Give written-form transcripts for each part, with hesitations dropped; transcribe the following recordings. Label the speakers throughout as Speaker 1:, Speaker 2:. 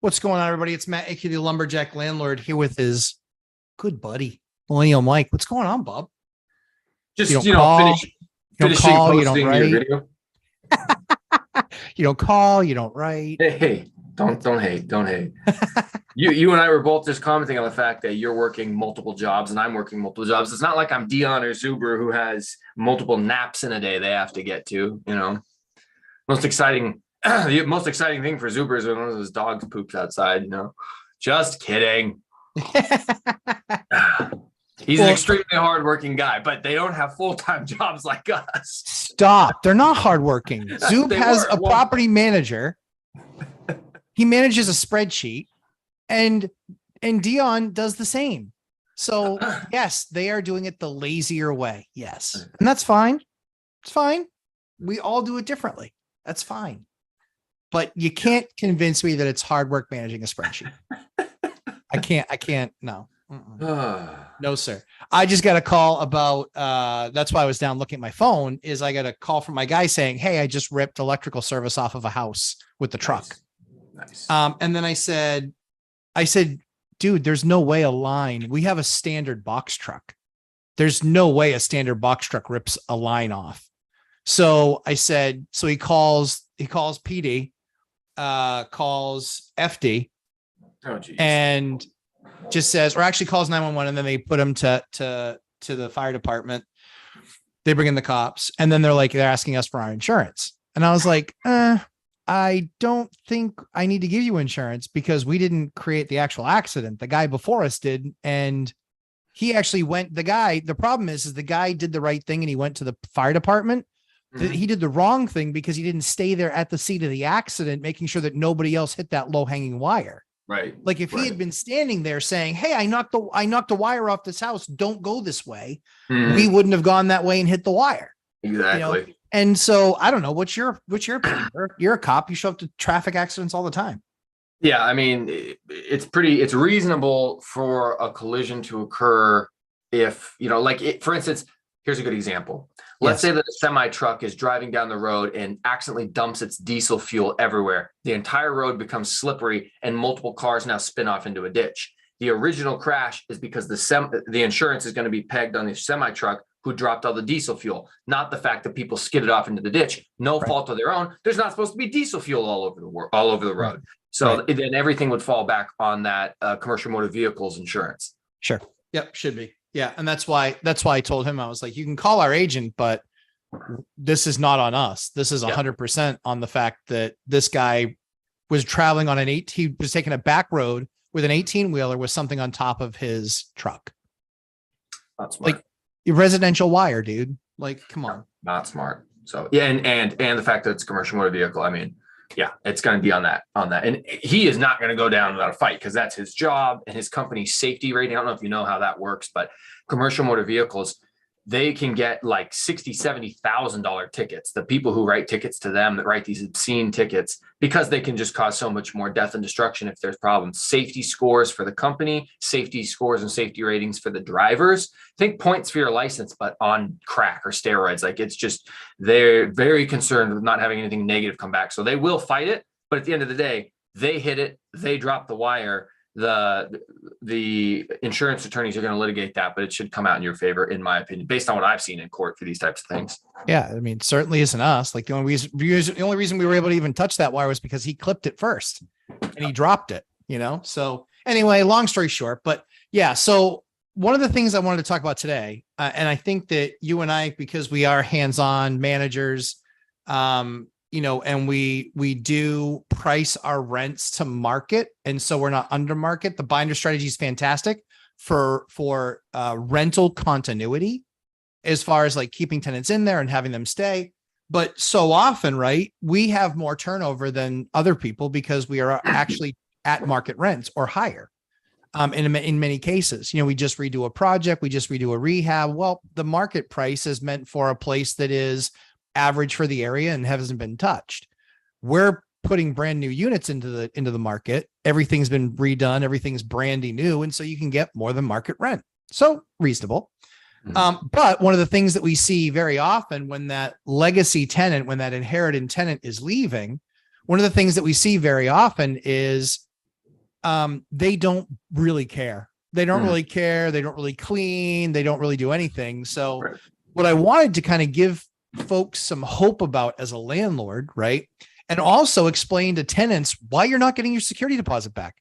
Speaker 1: What's going on, everybody? It's Matt, aka the Lumberjack Landlord, here with his good buddy, Millennial Mike. What's going on, Bub?
Speaker 2: Just,
Speaker 1: You don't call,
Speaker 2: finishing
Speaker 1: you don't
Speaker 2: posting your
Speaker 1: write.
Speaker 2: video.
Speaker 1: You don't call, you don't write.
Speaker 2: Hey, don't hate. You and I were both just commenting on the fact that you're working multiple jobs and I'm working multiple jobs. It's not like I'm Dion or Zuber who has multiple naps in a day they have to get to, Most exciting the most exciting thing for Zuber is when one of those dogs poops outside, Just kidding. He's an extremely hardworking guy, but they don't have full-time jobs like us.
Speaker 1: Stop. They're not hardworking. Zub has a property manager. He manages a spreadsheet, and Dion does the same. So, yes, they are doing it the lazier way. Yes. And that's fine. It's fine. We all do it differently. That's fine. But you can't convince me that it's hard work managing a spreadsheet. I can't. No. No, sir. I just got a call about, that's why I was down looking at my phone, is I got a call from my guy saying, hey, I just ripped electrical service off of a house with the truck.
Speaker 2: Nice.
Speaker 1: And then I said, dude, there's no way we have a standard box truck. There's no way a standard box truck rips a line off. So I said, so he calls PD, calls FD, and just says, or actually calls 911, and then they put him to the fire department. They bring in the cops, and then they're asking us for our insurance. And I was like, I don't think I need to give you insurance because we didn't create the actual accident. The guy before us did. And he actually the problem is the guy did the right thing and he went to the fire department. He did the wrong thing because he didn't stay there at the scene of the accident, making sure that nobody else hit that low hanging wire.
Speaker 2: Right.
Speaker 1: Like if he had been standing there saying, hey, I knocked the wire off this house, don't go this way. We wouldn't have gone that way and hit the wire.
Speaker 2: Exactly.
Speaker 1: And so I don't know, what's your opinion? You're a cop. You show up to traffic accidents all the time.
Speaker 2: Yeah. I mean, it's reasonable for a collision to occur if, for instance, here's a good example. Let's say that a semi truck is driving down the road and accidentally dumps its diesel fuel everywhere. The entire road becomes slippery and multiple cars now spin off into a ditch. The original crash is because the insurance is going to be pegged on the semi truck who dropped all the diesel fuel, not the fact that people skidded off into the ditch. No fault of their own. There's not supposed to be diesel fuel all over the road. Right. So then everything would fall back on that commercial motor vehicles insurance.
Speaker 1: Sure. Yep. Should be. Yeah. And that's why I told him, I was like, you can call our agent, but this is not on us. This is 100% on the fact that this guy was traveling on he was taking a back road with an 18-wheeler with something on top of his truck.
Speaker 2: That's smart.
Speaker 1: Like residential wire, dude. Like, come on.
Speaker 2: Not smart. So yeah. And the fact that it's a commercial motor vehicle, I mean, yeah, it's going to be on that. And he is not going to go down without a fight because that's his job and his company's safety rating. I don't know if you know how that works, but commercial motor vehicles, they can get like $60,000, $70,000 tickets. The people who write tickets to them that write these obscene tickets because they can just cause so much more death and destruction if there's problems. Safety scores for the company, safety scores and safety ratings for the drivers. Think points for your license, but on crack or steroids. Like it's just, they're very concerned with not having anything negative come back. So they will fight it, but at the end of the day, they hit it, they drop the wire. The insurance attorneys are going to litigate that, but it should come out in your favor, in my opinion, based on what I've seen in court for these types of things.
Speaker 1: Yeah. I mean, certainly isn't us. Like the only reason we were able to even touch that wire was because he clipped it first and he dropped it, So anyway, long story short, but yeah. So one of the things I wanted to talk about today, and I think that you and I, because we are hands-on managers, and we do price our rents to market. And so we're not under market. The binder strategy is fantastic for rental continuity as far as like keeping tenants in there and having them stay. But so often, right, we have more turnover than other people because we are actually at market rents or higher. In many cases, we just redo a project, we just redo a rehab. Well, the market price is meant for a place that is average for the area and hasn't been touched. We're putting brand new units into the market. Everything's been redone. Everything's brandy new. And so you can get more than market rent. So reasonable. But one of the things that we see very often when that legacy tenant, when that inherited tenant is leaving, one of the things that we see very often is they don't really care. They don't really care. They don't really clean. They don't really do anything. So
Speaker 2: Right.
Speaker 1: what I wanted to kind of give folks some hope about as a landlord, right? And also explain to tenants why you're not getting your security deposit back.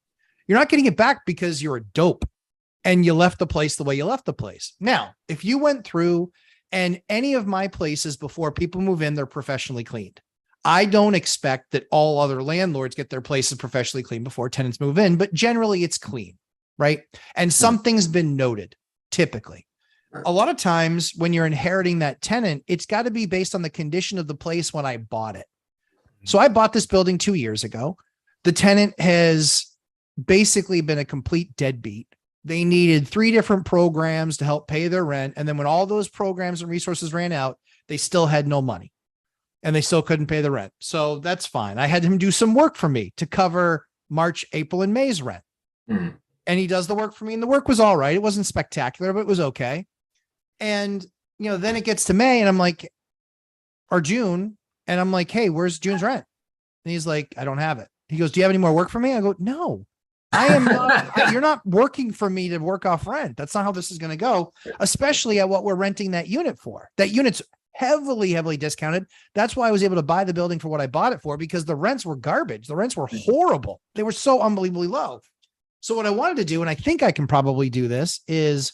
Speaker 1: You're not getting it back because you're a dope and you left the place the way you left the place. Now, if you went through and any of my places before people move in, they're professionally cleaned. I don't expect that all other landlords get their places professionally cleaned before tenants move in, but generally it's clean, right? And something's been noted, typically. A lot of times when you're inheriting that tenant, it's got to be based on the condition of the place when I bought it. So I bought this building 2 years ago. The tenant has basically been a complete deadbeat. They needed 3 different programs to help pay their rent. And then when all those programs and resources ran out, they still had no money and they still couldn't pay the rent. So that's fine. I had him do some work for me to cover March, April, and May's rent. And he does the work for me. And the work was all right. It wasn't spectacular, but it was okay. And, then it gets to May and I'm like, or June. And I'm like, hey, where's June's rent? And he's like, I don't have it. He goes, do you have any more work for me? I go, no, I am not. You're not working for me to work off rent. That's not how this is going to go, especially at what we're renting that unit for. That unit's heavily, heavily discounted. That's why I was able to buy the building for what I bought it for, because the rents were garbage. The rents were horrible. They were so unbelievably low. So what I wanted to do, and I think I can probably do this, is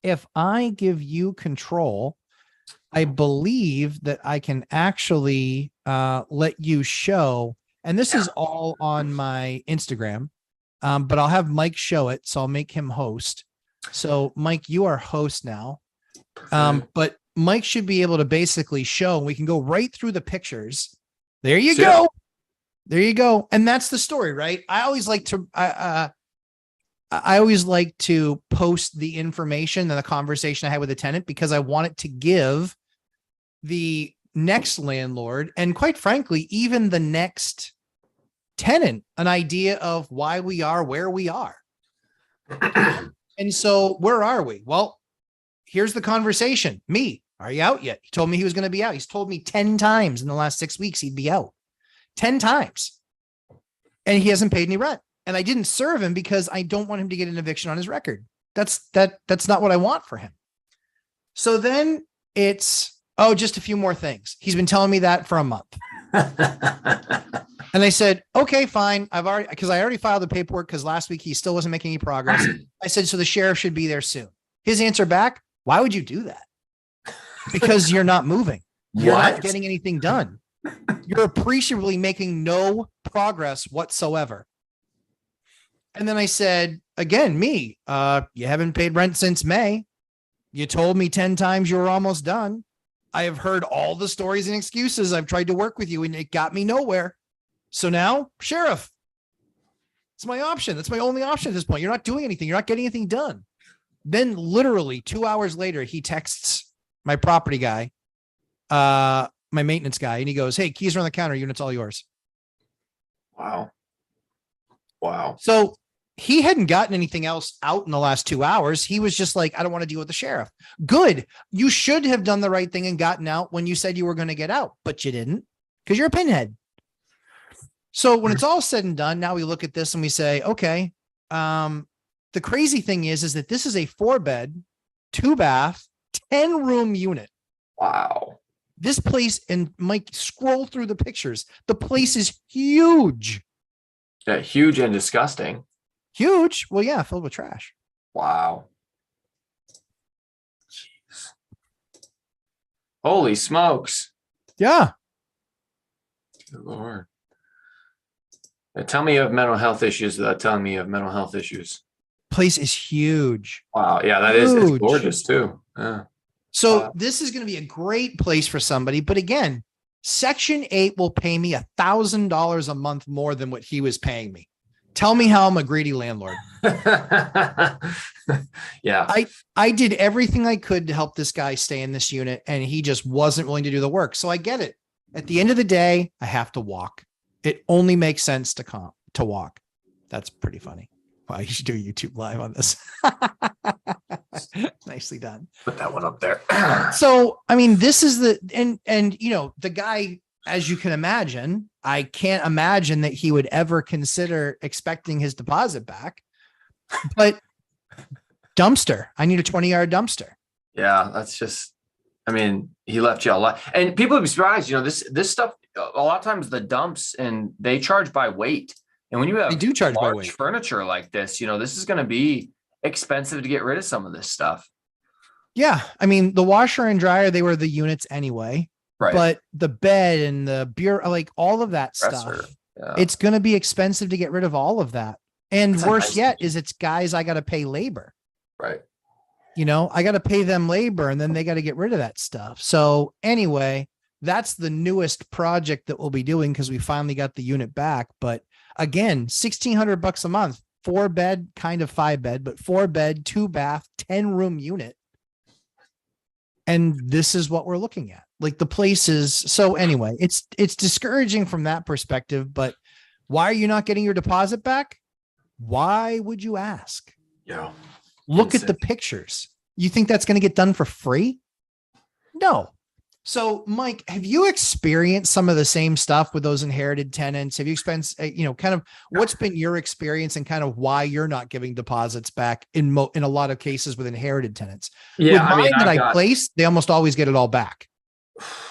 Speaker 1: if I give you control, I believe that I can actually let you show, and this is all on my Instagram, but I'll have Mike show it. So I'll make him host. So Mike, you are host now. But Mike should be able to basically show, and we can go right through the pictures. There you go. There you go. And that's the story, right? I always like to post the information and the conversation I had with the tenant, because I want it to give the next landlord, and quite frankly, even the next tenant, an idea of why we are where we are. And so where are we? Well, here's the conversation. Me, are you out yet? He told me he was going to be out. He's told me 10 times in the last 6 weeks he'd be out. 10 times. And he hasn't paid any rent. And I didn't serve him because I don't want him to get an eviction on his record. That's not what I want for him. So then it's, just a few more things. He's been telling me that for a month. And I said, okay, fine. I already filed the paperwork because last week he still wasn't making any progress. I said, so the sheriff should be there soon. His answer back, why would you do that? Because you're not moving. You're not getting anything done. You're appreciably making no progress whatsoever. And then I said, again, me, you haven't paid rent since May. You told me 10 times you were almost done. I have heard all the stories and excuses. I've tried to work with you and it got me nowhere. So now, sheriff, it's my option. That's my only option at this point. You're not doing anything. You're not getting anything done. Then literally 2 hours later, he texts my property guy, my maintenance guy, and he goes, hey, keys are on the counter. Unit's all yours.
Speaker 2: Wow.
Speaker 1: So he hadn't gotten anything else out in the last 2 hours. He was just like, I don't want to deal with the sheriff. Good. You should have done the right thing and gotten out when you said you were going to get out, but you didn't, because you're a pinhead. So when it's all said and done, now we look at this and we say, okay, the crazy thing is that this is a 4-bed, 2-bath, 10-room unit.
Speaker 2: Wow.
Speaker 1: This place, and Mike, scroll through the pictures. The place is huge.
Speaker 2: Yeah, huge and disgusting.
Speaker 1: Huge. Well, yeah, filled with trash.
Speaker 2: Wow. Jeez. Holy smokes.
Speaker 1: Yeah.
Speaker 2: Good Lord. Now, tell me you have mental health issues without telling me you have mental health issues.
Speaker 1: Place is huge.
Speaker 2: Wow. Yeah, that is, it's gorgeous too. Yeah.
Speaker 1: So this is going to be a great place for somebody. But again, Section 8 will pay me $1,000 a month more than what he was paying me. Tell me how I'm a greedy landlord.
Speaker 2: Yeah.
Speaker 1: I did everything I could to help this guy stay in this unit, and he just wasn't willing to do the work. So I get it. At the end of the day, I have to walk. It only makes sense to walk. That's pretty funny. Wow, you should do a YouTube live on this. Nicely done.
Speaker 2: Put that one up there.
Speaker 1: So, I mean, this is the guy as you can imagine, I can't imagine that he would ever consider expecting his deposit back. But dumpster, I need a 20-yard dumpster.
Speaker 2: Yeah, that's just, I mean, he left you a lot. And people would be surprised, this stuff, a lot of times the dumps and they charge by weight. And when you have
Speaker 1: They do charge by
Speaker 2: large
Speaker 1: weight.
Speaker 2: furniture like this, this is going to be expensive to get rid of some of this stuff.
Speaker 1: Yeah. I mean, the washer and dryer, they were the units anyway.
Speaker 2: Right.
Speaker 1: But the bed and the bureau, like all of that
Speaker 2: Dresser.
Speaker 1: stuff,
Speaker 2: Yeah.
Speaker 1: it's going to be expensive to get rid of all of that. And
Speaker 2: That's a
Speaker 1: worse
Speaker 2: nice
Speaker 1: yet
Speaker 2: thing.
Speaker 1: is it's guys I got to pay labor.
Speaker 2: Right.
Speaker 1: I got to pay them labor and then they got to get rid of that stuff. So anyway, that's the newest project that we'll be doing because we finally got the unit back. But again, $1,600 a month, 4-bed, kind of 5-bed, but 4-bed, 2-bath, 10-room unit. And this is what we're looking at. Like the place is. So anyway, it's discouraging from that perspective, but why are you not getting your deposit back? Why would you ask?
Speaker 2: Yeah.
Speaker 1: Look at the pictures. You think that's going to get done for free? No. So Mike, have you experienced some of the same stuff with those inherited tenants? Have you experienced, kind of what's been your experience and kind of why you're not giving deposits back in a lot of cases with inherited tenants?
Speaker 2: Yeah.
Speaker 1: With mine that I place, they almost always get it all back.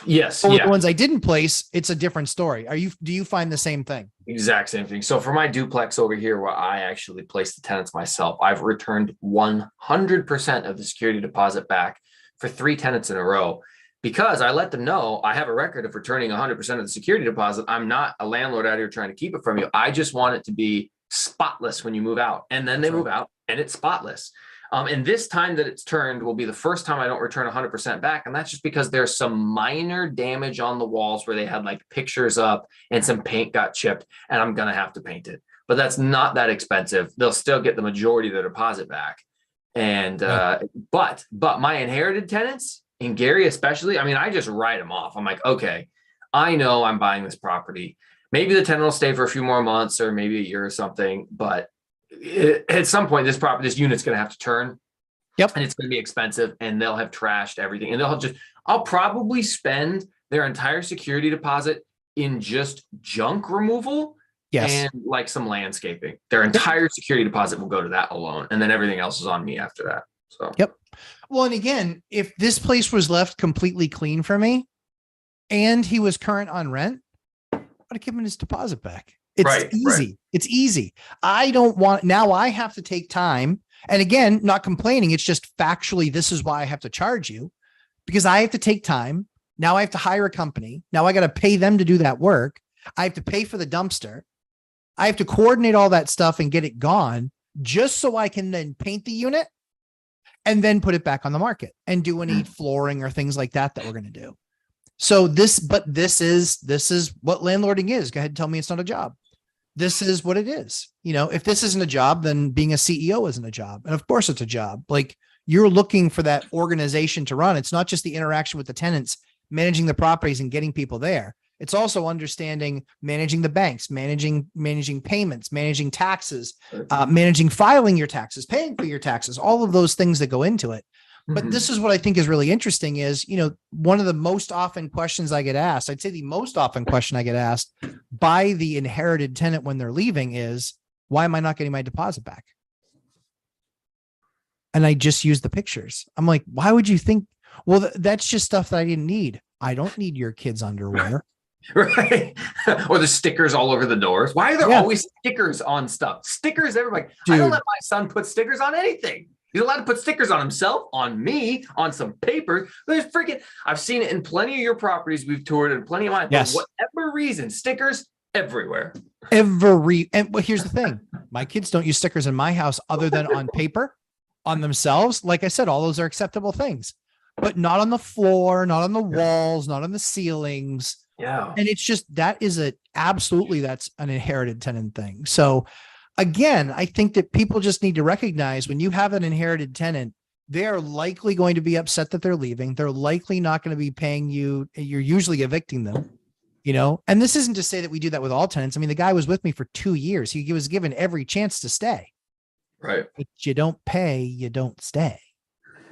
Speaker 2: Yes.
Speaker 1: Or
Speaker 2: Yeah.
Speaker 1: the ones I didn't place, it's a different story. Do you find the same thing?
Speaker 2: Exact same thing. So for my duplex over here, where I actually place the tenants myself, I've returned 100% of the security deposit back for 3 tenants in a row because I let them know I have a record of returning 100% of the security deposit. I'm not a landlord out here trying to keep it from you. I just want it to be spotless when you move out. And then they move out and it's spotless. And this time that it's turned will be the first time I don't return 100% back. And that's just because there's some minor damage on the walls where they had like pictures up and some paint got chipped and I'm going to have to paint it. But that's not that expensive. They'll still get the majority of their deposit back. And, but my inherited tenants in Gary, especially, I mean, I just write them off. I'm like, okay, I know I'm buying this property. Maybe the tenant will stay for a few more months or maybe a year or something, but at some point, this unit's going to have to turn.
Speaker 1: Yep.
Speaker 2: And it's going to be expensive and they'll have trashed everything. And I'll probably spend their entire security deposit in just junk removal.
Speaker 1: Yes.
Speaker 2: And like some landscaping. Their entire security deposit will go to that alone. And then everything else is on me after that. So,
Speaker 1: yep. Well, and again, if this place was left completely clean for me and he was current on rent, I'd have given his deposit back. It's easy. Right. It's easy. Now I have to take time. And again, not complaining. It's just factually, this is why I have to charge you because I have to take time. Now I have to hire a company. Now I got to pay them to do that work. I have to pay for the dumpster. I have to coordinate all that stuff and get it gone just so I can then paint the unit and then put it back on the market and do any flooring or things like that we're going to do. So this is what landlording is. Go ahead and tell me it's not a job. This is what it is. If this isn't a job, then being a CEO isn't a job. And of course it's a job. Like you're looking for that organization to run. It's not just the interaction with the tenants, managing the properties and getting people there. It's also understanding managing the banks, managing payments, managing taxes, managing filing your taxes, paying for your taxes, all of those things that go into it. But this is what I think is really interesting is, one of the most often questions I get asked, I'd say the most often question I get asked by the inherited tenant when they're leaving is, why am I not getting my deposit back? And I just use the pictures. I'm like, why would you think? Well, that's just stuff that I didn't need. I don't need your kids' underwear.
Speaker 2: Right. Or the stickers all over the doors. Why are there always stickers on stuff? Stickers, everybody. Dude. I don't let my son put stickers on anything. He's allowed to put stickers on himself, on me, on some paper. I've seen it in plenty of your properties we've toured and plenty of mine.
Speaker 1: Yes.
Speaker 2: For whatever reason, stickers everywhere.
Speaker 1: And here's the thing. My kids don't use stickers in my house other than on paper, on themselves. Like I said, all those are acceptable things, but not on the floor, not on the walls, not on the ceilings.
Speaker 2: Yeah.
Speaker 1: And it's just, that's an inherited tenant thing. So again, I think that people just need to recognize when you have an inherited tenant, they're likely going to be upset that they're leaving. They're likely not going to be paying you. You're usually evicting them, and this isn't to say that we do that with all tenants. I mean, the guy was with me for 2 years. He was given every chance to stay.
Speaker 2: Right.
Speaker 1: But you don't pay, you don't stay.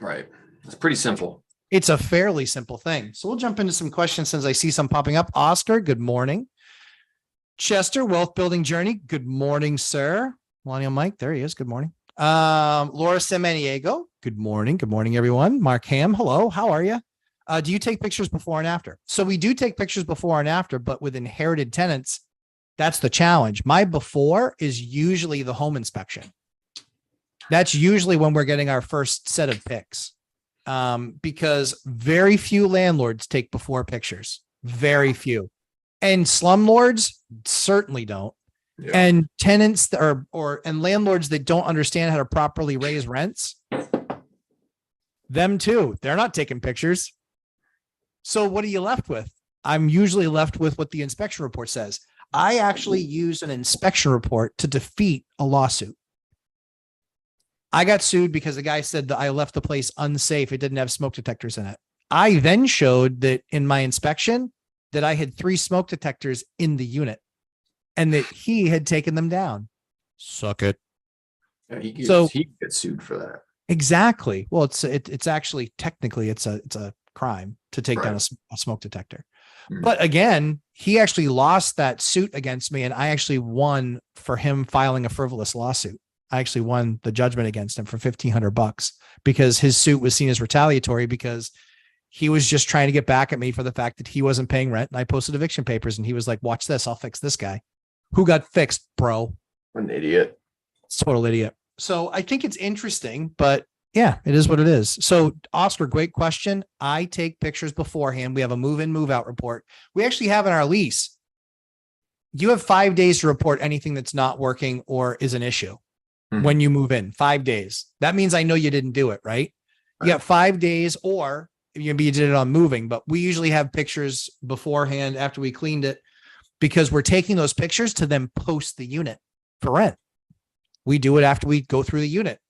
Speaker 2: Right. It's pretty simple.
Speaker 1: It's a fairly simple thing. So we'll jump into some questions since I see some popping up. Oscar, good morning. Chester, wealth building journey. Good morning, sir. Millennial Mike, there he is. Good morning. Laura Semaniego. Good morning. Good morning, everyone. Mark Ham. Hello. How are you? Do you take pictures before and after? So we do take pictures before and after, but with inherited tenants, that's the challenge. My before is usually the home inspection. That's usually when we're getting our first set of pics. Because very few landlords take before pictures, very few, and slumlords certainly don't. Yeah. And tenants and landlords that don't understand how to properly raise rents, them too. They're not taking pictures. So what are you left with? I'm usually left with what the inspection report says. I actually use an inspection report to defeat a lawsuit. I got sued because the guy said that I left the place unsafe. It didn't have smoke detectors in it. I then showed that in my inspection that I had 3 smoke detectors in the unit and that he had taken them down. Suck it.
Speaker 2: Yeah, he gets sued for that.
Speaker 1: Exactly. Well, it's actually technically it's a crime to take down a smoke detector. Mm-hmm. But again, he actually lost that suit against me, and I actually won for him filing a frivolous lawsuit. I actually won the judgment against him for $1,500 because his suit was seen as retaliatory because he was just trying to get back at me for the fact that he wasn't paying rent. And I posted eviction papers and he was like, watch this. I'll fix this guy. Who got fixed, bro?
Speaker 2: An idiot.
Speaker 1: It's a total idiot. So I think it's interesting, but yeah, it is what it is. So Oscar, great question. I take pictures beforehand. We have a move in, move out report. We actually have in our lease. You have 5 days to report anything that's not working or is an issue. When you move in, 5 days. That means I know you didn't do it, right? You got 5 days, or you did it on moving, but we usually have pictures beforehand after we cleaned it because we're taking those pictures to then post the unit for rent. We do it after we go through the unit.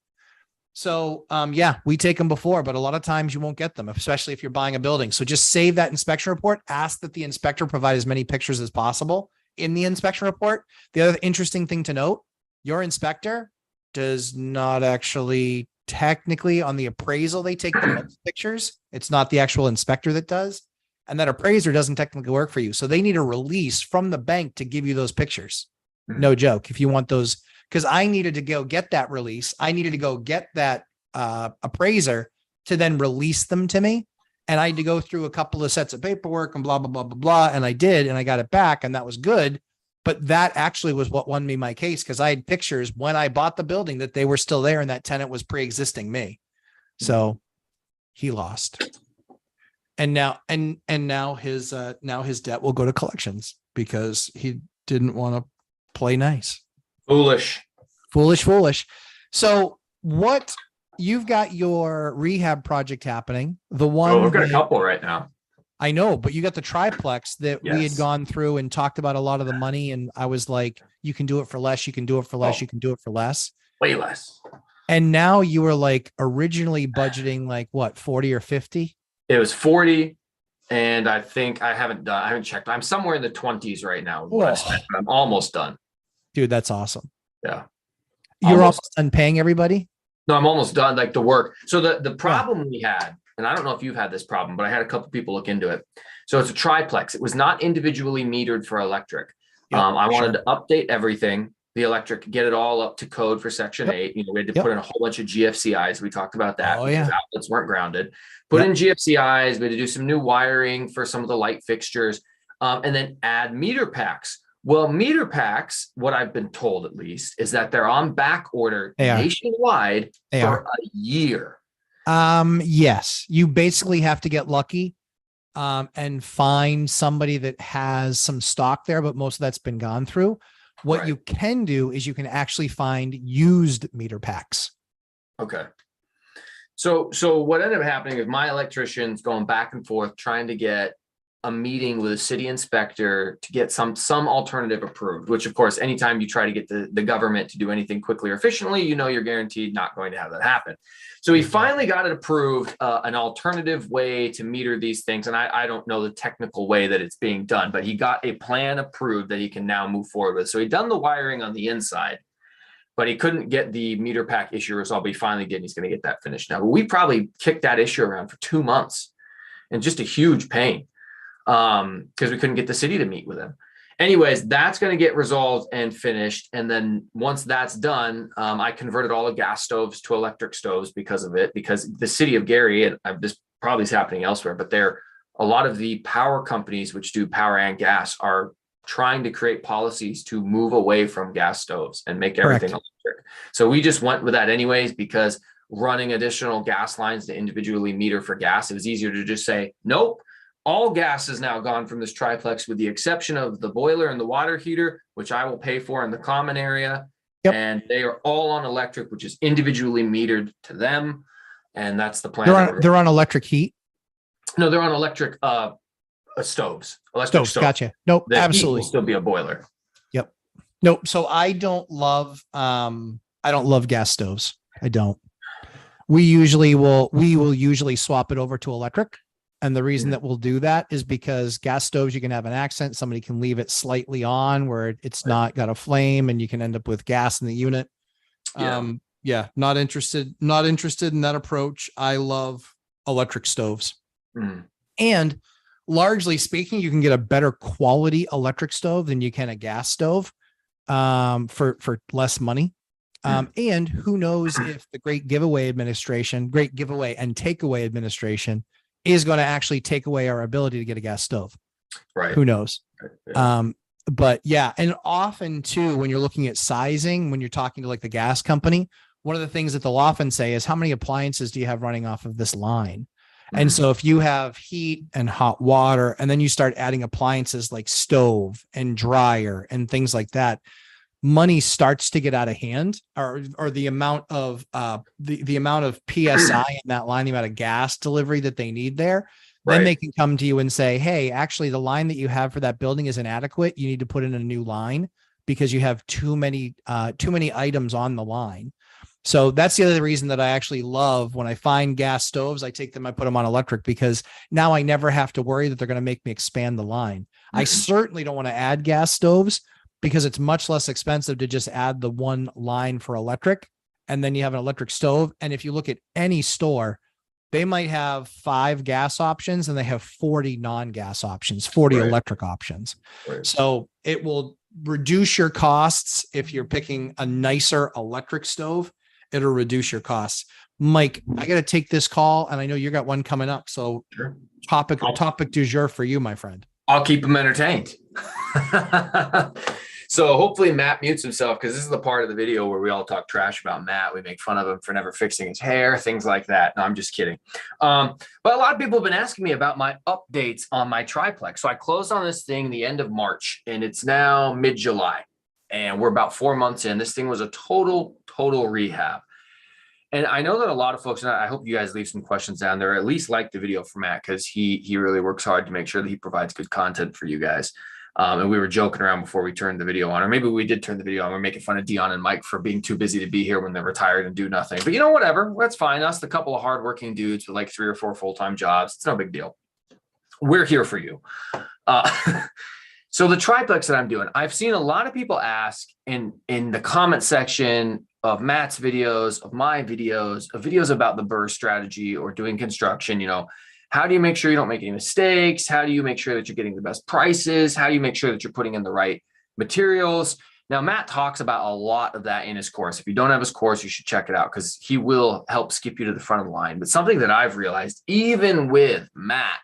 Speaker 1: So yeah, we take them before, but a lot of times you won't get them, especially if you're buying a building. So just save that inspection report. Ask that the inspector provide as many pictures as possible in the inspection report. The other interesting thing to note, your inspector does not actually technically on the appraisal, they take the most pictures. It's not the actual inspector that does. And that appraiser doesn't technically work for you. So they need a release from the bank to give you those pictures. No joke. If you want those, because I needed to go get that release. I needed to go get that appraiser to then release them to me. And I had to go through a couple of sets of paperwork and blah, blah, blah, blah, blah. And I did, and I got it back, and that was good. But that actually was what won me my case, because I had pictures when I bought the building that they were still there and that tenant was pre-existing me. So he lost. And now his debt will go to collections because he didn't want to play nice. Foolish. So what, you've got your rehab project happening. The one
Speaker 2: we've got a couple right now.
Speaker 1: I know, but you got the triplex that we had gone through and talked about a lot of the money. And I was like, you can do it for less. You can do it for less. You can do it for less.
Speaker 2: Way less.
Speaker 1: And now you were like originally budgeting like what, 40 or 50?
Speaker 2: It was 40. And I think I haven't checked. I'm somewhere in the 20s right now. I'm almost done.
Speaker 1: Dude, that's awesome.
Speaker 2: Yeah.
Speaker 1: You're almost done paying everybody?
Speaker 2: No, I'm almost done. Like the work. So the problem we had, and I don't know if you've had this problem, but I had a couple people look into it. So it's a triplex. It was not individually metered for electric.
Speaker 1: Yep,
Speaker 2: I wanted to update everything, the electric, get it all up to code for Section 8. We had to put in a whole bunch of GFCIs. We talked about that. Because outlets weren't grounded. Put in GFCIs. We had to do some new wiring for some of the light fixtures, and then add meter packs. Well, meter packs, what I've been told at least, is that they're on back order nationwide for a year.
Speaker 1: Yes, you basically have to get lucky and find somebody that has some stock there, but most of that's been gone through. What you can do is you can actually find used meter packs.
Speaker 2: Okay. So what ended up happening is my electrician's going back and forth trying to get a meeting with a city inspector to get some alternative approved, which of course, anytime you try to get the government to do anything quickly or efficiently, you're guaranteed not going to have that happen. So he finally got it approved, an alternative way to meter these things. And I don't know the technical way that it's being done, but he got a plan approved that he can now move forward with. So he'd done the wiring on the inside, but he couldn't get the meter pack issue resolved. But he finally did. And he's going to get that finished now. But we probably kicked that issue around for 2 months. and just a huge pain because we couldn't get the city to meet with him. Anyways, that's going to get resolved and finished. And then once that's done, I converted all the gas stoves to electric stoves because of it, because the city of Gary, and this probably is happening elsewhere, but a lot of the power companies which do power and gas are trying to create policies to move away from gas stoves and make everything electric. So we just went with that anyways, because running additional gas lines to individually meter for gas, it was easier to just say, nope, all gas is now gone from this triplex with the exception of the boiler and the water heater, which I will pay for in the common area. Yep. And they are all on electric, which is individually metered to them. And that's the plan.
Speaker 1: They're on electric heat.
Speaker 2: No, they're on electric stoves.
Speaker 1: Stoves. Gotcha. Nope.
Speaker 2: The
Speaker 1: absolutely.
Speaker 2: Heat will still be a boiler.
Speaker 1: Yep. Nope. So I don't love gas stoves. I don't. We will usually swap it over to electric. And the reason that we'll do that is because gas stoves, you can have an accent. Somebody can leave it slightly on where it's not got a flame and you can end up with gas in the unit.
Speaker 2: Yeah.
Speaker 1: Not interested in that approach. I love electric stoves. And largely speaking, you can get a better quality electric stove than you can a gas stove for less money. And who knows if the great giveaway and takeaway administration is going to actually take away our ability to get a gas stove.
Speaker 2: Right.
Speaker 1: Who knows?
Speaker 2: Right. Yeah.
Speaker 1: But yeah. And often too, when you're looking at sizing, when you're talking to like the gas company, one of the things that they'll often say is, how many appliances do you have running off of this line? And so if you have heat and hot water, and then you start adding appliances like stove and dryer and things like that, money starts to get out of hand, or the amount of the amount of PSI in that line, the amount of gas delivery that they need there. Right. Then they can come to you and say, hey, actually the line that you have for that building is inadequate. You need to put in a new line because you have too many items on the line. So that's the other reason that I actually love when I find gas stoves, I take them, I put them on electric, because now I never have to worry that they're going to make me expand the line. I certainly don't want to add gas stoves because it's much less expensive to just add the one line for electric. And then you have an electric stove. And if you look at any store, they might have 5 gas options and they have 40 non-gas options, 40 electric options. Right. So it will reduce your costs. If you're picking a nicer electric stove, it'll reduce your costs. Mike, I got to take this call, and I know you got one coming up. So
Speaker 2: sure.
Speaker 1: Topic du jour for you, my friend.
Speaker 2: I'll keep them entertained. So hopefully Matt mutes himself, because this is the part of the video where we all talk trash about Matt. We make fun of him for never fixing his hair, things like that. No, I'm just kidding. But a lot of people have been asking me about my updates on my triplex. So I closed on this thing the end of March, and it's now mid-July, and we're about 4 months in. This thing was a total rehab. And I know that a lot of folks, and I hope you guys leave some questions down there, at least like the video for Matt, because he really works hard to make sure that he provides good content for you guys. And we were joking around before we turned the video on, or maybe we did turn the video on. We're making fun of Dion and Mike for being too busy to be here when they're retired and do nothing. But whatever, that's fine. Us, the couple of hardworking dudes with like 3 or 4 full-time jobs, it's no big deal. We're here for you. So the triplex that I'm doing, I've seen a lot of people ask in the comment section of Matt's videos, of my videos, of videos about the BRRRR strategy or doing construction, how do you make sure you don't make any mistakes? How do you make sure that you're getting the best prices? How do you make sure that you're putting in the right materials? Now, Matt talks about a lot of that in his course. If you don't have his course, you should check it out, because he will help skip you to the front of the line. But something that I've realized, even with Matt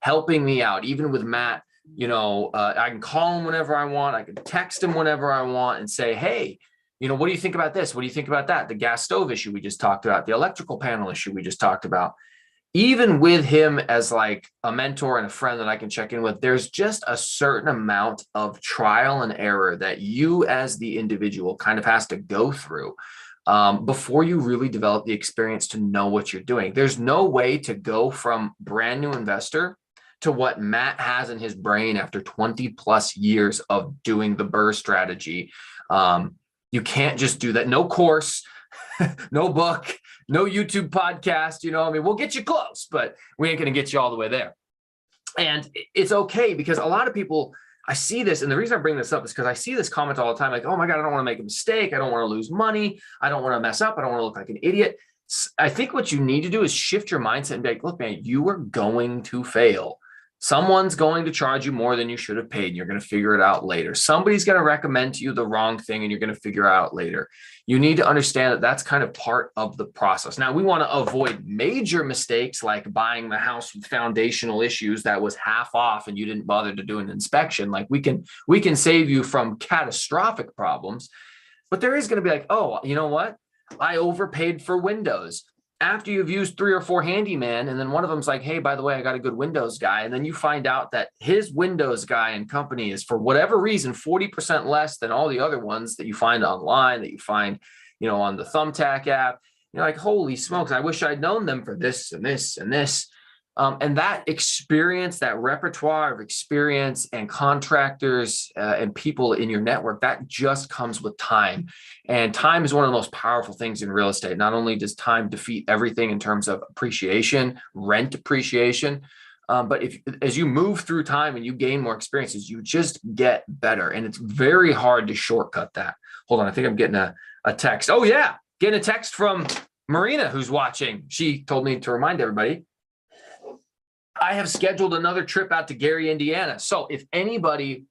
Speaker 2: helping me out, even with Matt, I can call him whenever I want. I can text him whenever I want and say, hey, what do you think about this? What do you think about that? The gas stove issue we just talked about, the electrical panel issue we just talked about. Even with him as like a mentor and a friend that I can check in with, there's just a certain amount of trial and error that you as the individual kind of has to go through before you really develop the experience to know what you're doing. There's no way to go from brand new investor to what Matt has in his brain after 20 plus years of doing the BRRRR strategy. You can't just do that. No course, no book, no YouTube podcast. We'll get you close, but we ain't going to get you all the way there. And it's okay, because a lot of people, I see this. And the reason I bring this up is because I see this comment all the time. Like, oh my God, I don't want to make a mistake. I don't want to lose money. I don't want to mess up. I don't want to look like an idiot. I think what you need to do is shift your mindset and be like, look, man, you are going to fail. Someone's going to charge you more than you should have paid, and you're going to figure it out later. Somebody's going to recommend to you the wrong thing, and you're going to figure out later. You need to understand that that's kind of part of the process. Now, we want to avoid major mistakes like buying the house with foundational issues that was half off and you didn't bother to do an inspection. Like we can save you from catastrophic problems, but there is going to be like, oh, you know what? I overpaid for windows. After you've used 3 or 4 handyman, and then one of them's like, hey, by the way, I got a good Windows guy. And then you find out that his Windows guy and company is, for whatever reason, 40% less than all the other ones that you find online, that you find, on the Thumbtack app. You're like, holy smokes, I wish I'd known them for this and this and this. And that experience, that repertoire of experience and contractors and people in your network, that just comes with time. And time is one of the most powerful things in real estate. Not only does time defeat everything in terms of appreciation, rent appreciation, but as you move through time and you gain more experiences, you just get better. And it's very hard to shortcut that. Hold on, I think I'm getting a text. Oh yeah, getting a text from Marina, who's watching. She told me to remind everybody, I have scheduled another trip out to Gary, Indiana. So if anybody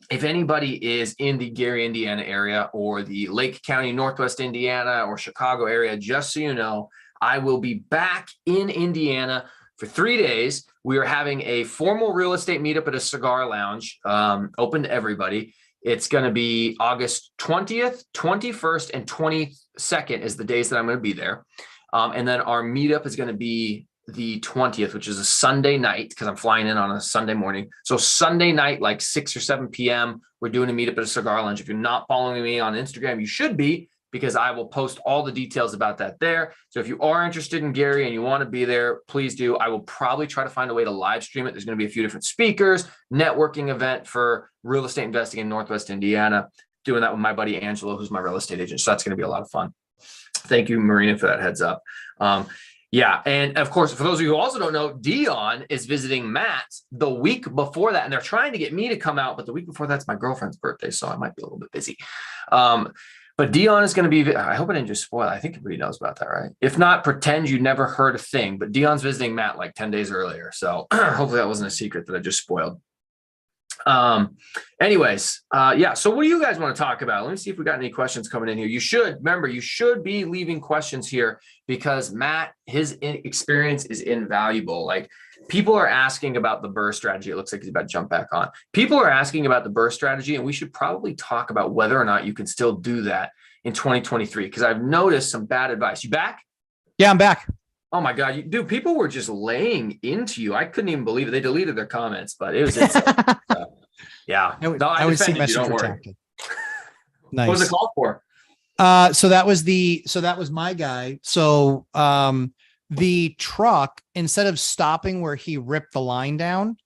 Speaker 2: is in the Gary, Indiana area, or the Lake County, Northwest Indiana, or Chicago area, just so you know, I will be back in Indiana for 3 days. We are having a formal real estate meetup at a cigar lounge, open to everybody. It's going to be August 20th, 21st, and 22nd is the days that I'm going to be there. And then our meetup is going to be the 20th, which is a Sunday night, because I'm flying in on a Sunday morning. So Sunday night, like 6 or 7 p.m., we're doing a meetup at a cigar lounge. If you're not following me on Instagram, you should be, because I will post all the details about that there. So if you are interested in Gary and you want to be there, please do. I will probably try to find a way to live stream it. There's going to be a few different speakers, networking event for real estate investing in Northwest Indiana, doing that with my buddy Angelo, who's my real estate agent. So that's going to be a lot of fun. Thank you, Marina, for that heads up. Yeah. And of course, for those of you who also don't know, Dion is visiting Matt the week before that. And they're trying to get me to come out, but the week before that's my girlfriend's birthday. So I might be a little bit busy. But Dion is going to be, I hope I didn't just spoil it. I think everybody knows about that, right? If not, pretend you never heard a thing. But Dion's visiting Matt like 10 days earlier. So hopefully that wasn't a secret that I just spoiled. Anyways, yeah. So what do you guys want to talk about? Let me see if we got any questions coming in here. You should be leaving questions here, because Matt, his experience is invaluable. Like, people are asking about the BRRRR strategy. It looks like he's about to jump back on. People are asking about the BRRRR strategy, and we should probably talk about whether or not you can still do that in 2023, because I've noticed some bad advice. You back?
Speaker 1: Yeah, I'm back.
Speaker 2: Oh my God, dude, people were just laying into you. I couldn't even believe it. They deleted their comments, but it was yeah. No, I
Speaker 1: would see
Speaker 2: defended you, don't worry.
Speaker 1: protected. Nice.
Speaker 2: What was it called for?
Speaker 1: So that was my guy. So the truck, instead of stopping where he ripped the line down,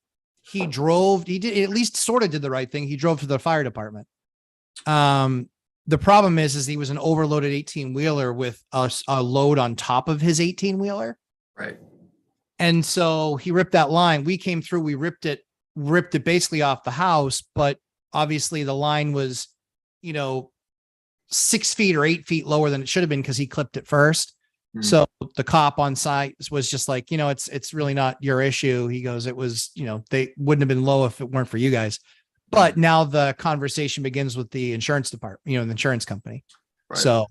Speaker 1: he did at least sort of did the right thing. He drove to the fire department. The problem is he was an overloaded 18-wheeler with a load on top of his 18-wheeler.
Speaker 2: Right.
Speaker 1: And so he ripped that line. We came through, we ripped it basically off the house, but obviously the line was, 6 feet or 8 feet lower than it should have been, because he clipped it first. Mm-hmm. So the cop on site was just like, it's really not your issue. He goes, it was, they wouldn't have been low if it weren't for you guys. But now the conversation begins with the insurance department, the insurance company. Right. So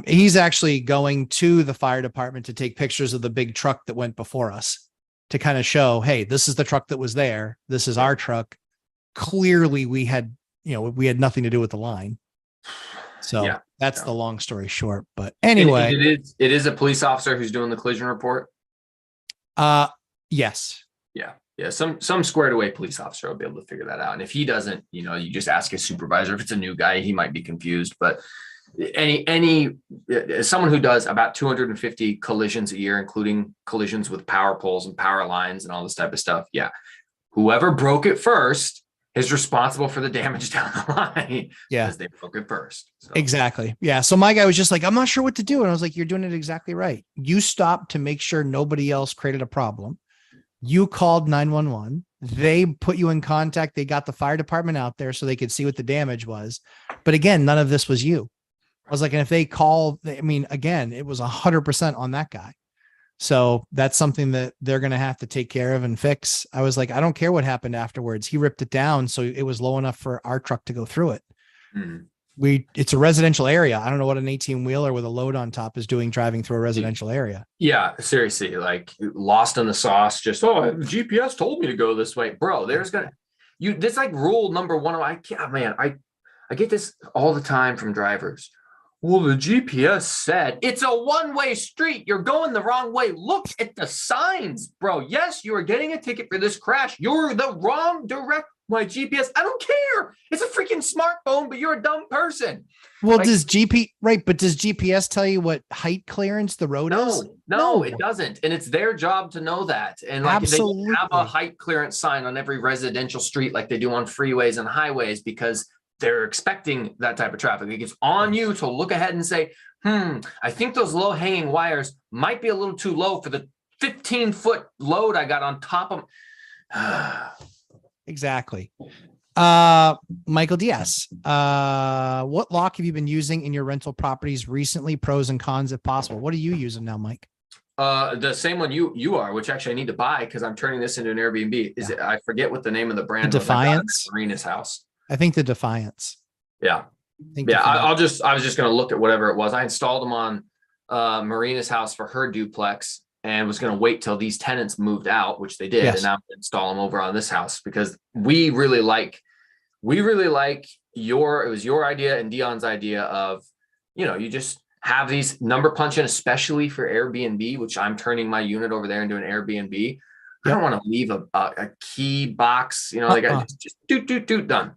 Speaker 1: he's actually going to the fire department to take pictures of the big truck that went before us, to kind of show, hey, this is the truck that was there. This is our truck. Clearly we had nothing to do with the line. So that's the long story short. But anyway,
Speaker 2: it is a police officer who's doing the collision report.
Speaker 1: Yes.
Speaker 2: Yeah. Some squared away police officer will be able to figure that out. And if he doesn't, you just ask his supervisor. If it's a new guy, he might be confused, but someone who does about 250 collisions a year, including collisions with power poles and power lines and all this type of stuff. Yeah. Whoever broke it first is responsible for the damage down the line.
Speaker 1: Yeah.
Speaker 2: Because they broke it first. So.
Speaker 1: Exactly. Yeah. So my guy was just like, I'm not sure what to do. And I was like, you're doing it exactly right. You stopped to make sure nobody else created a problem. You called 911. They put you in contact. They got the fire department out there so they could see what the damage was. But again, none of this was you. I was like, and if they call, I mean, again, it was 100% on that guy. So that's something that they're going to have to take care of and fix. I was like, I don't care what happened afterwards. He ripped it down. So it was low enough for our truck to go through it.
Speaker 2: Mhm.
Speaker 1: It's a residential area. I don't know what an 18 wheeler with a load on top is doing driving through a residential area.
Speaker 2: Yeah, seriously, like lost in the sauce. Just GPS told me to go this way, bro. This like rule number one. I can't, man. I get this all the time from drivers. Well, the GPS said it's a one-way street. You're going the wrong way. Look at the signs, bro. Yes, you are getting a ticket for this crash. You're the wrong direct. My GPS, I don't care. It's a freaking smartphone, but you're a dumb person.
Speaker 1: Well,
Speaker 2: Like,
Speaker 1: does GPS tell you what height clearance the road is?
Speaker 2: No, it doesn't. And it's their job to know that. And like
Speaker 1: Absolutely.
Speaker 2: they have a height clearance sign on every residential street like they do on freeways and highways because they're expecting that type of traffic. It's on you to look ahead and say, I think those low hanging wires might be a little too low for the 15-foot load I got on top of.
Speaker 1: Exactly. Michael Diaz, what lock have you been using in your rental properties recently? Pros and cons, if possible. What are you using now, Mike?
Speaker 2: The same one you are, which actually I need to buy because I'm turning this into an Airbnb. I forget what the name of the brand
Speaker 1: The
Speaker 2: was. I got it at
Speaker 1: Defiance.
Speaker 2: Marina's house.
Speaker 1: I think the Defiance.
Speaker 2: Yeah. I was just going to look at whatever it was. I installed them on Marina's house for her duplex and was going to wait till these tenants moved out, which they did.
Speaker 1: Yes.
Speaker 2: And now I'm going to install them over on this house because we really like it was your idea and Dion's idea of, you just have these number punch in, especially for Airbnb, which I'm turning my unit over there into an Airbnb. I don't want to leave a key box, just do done.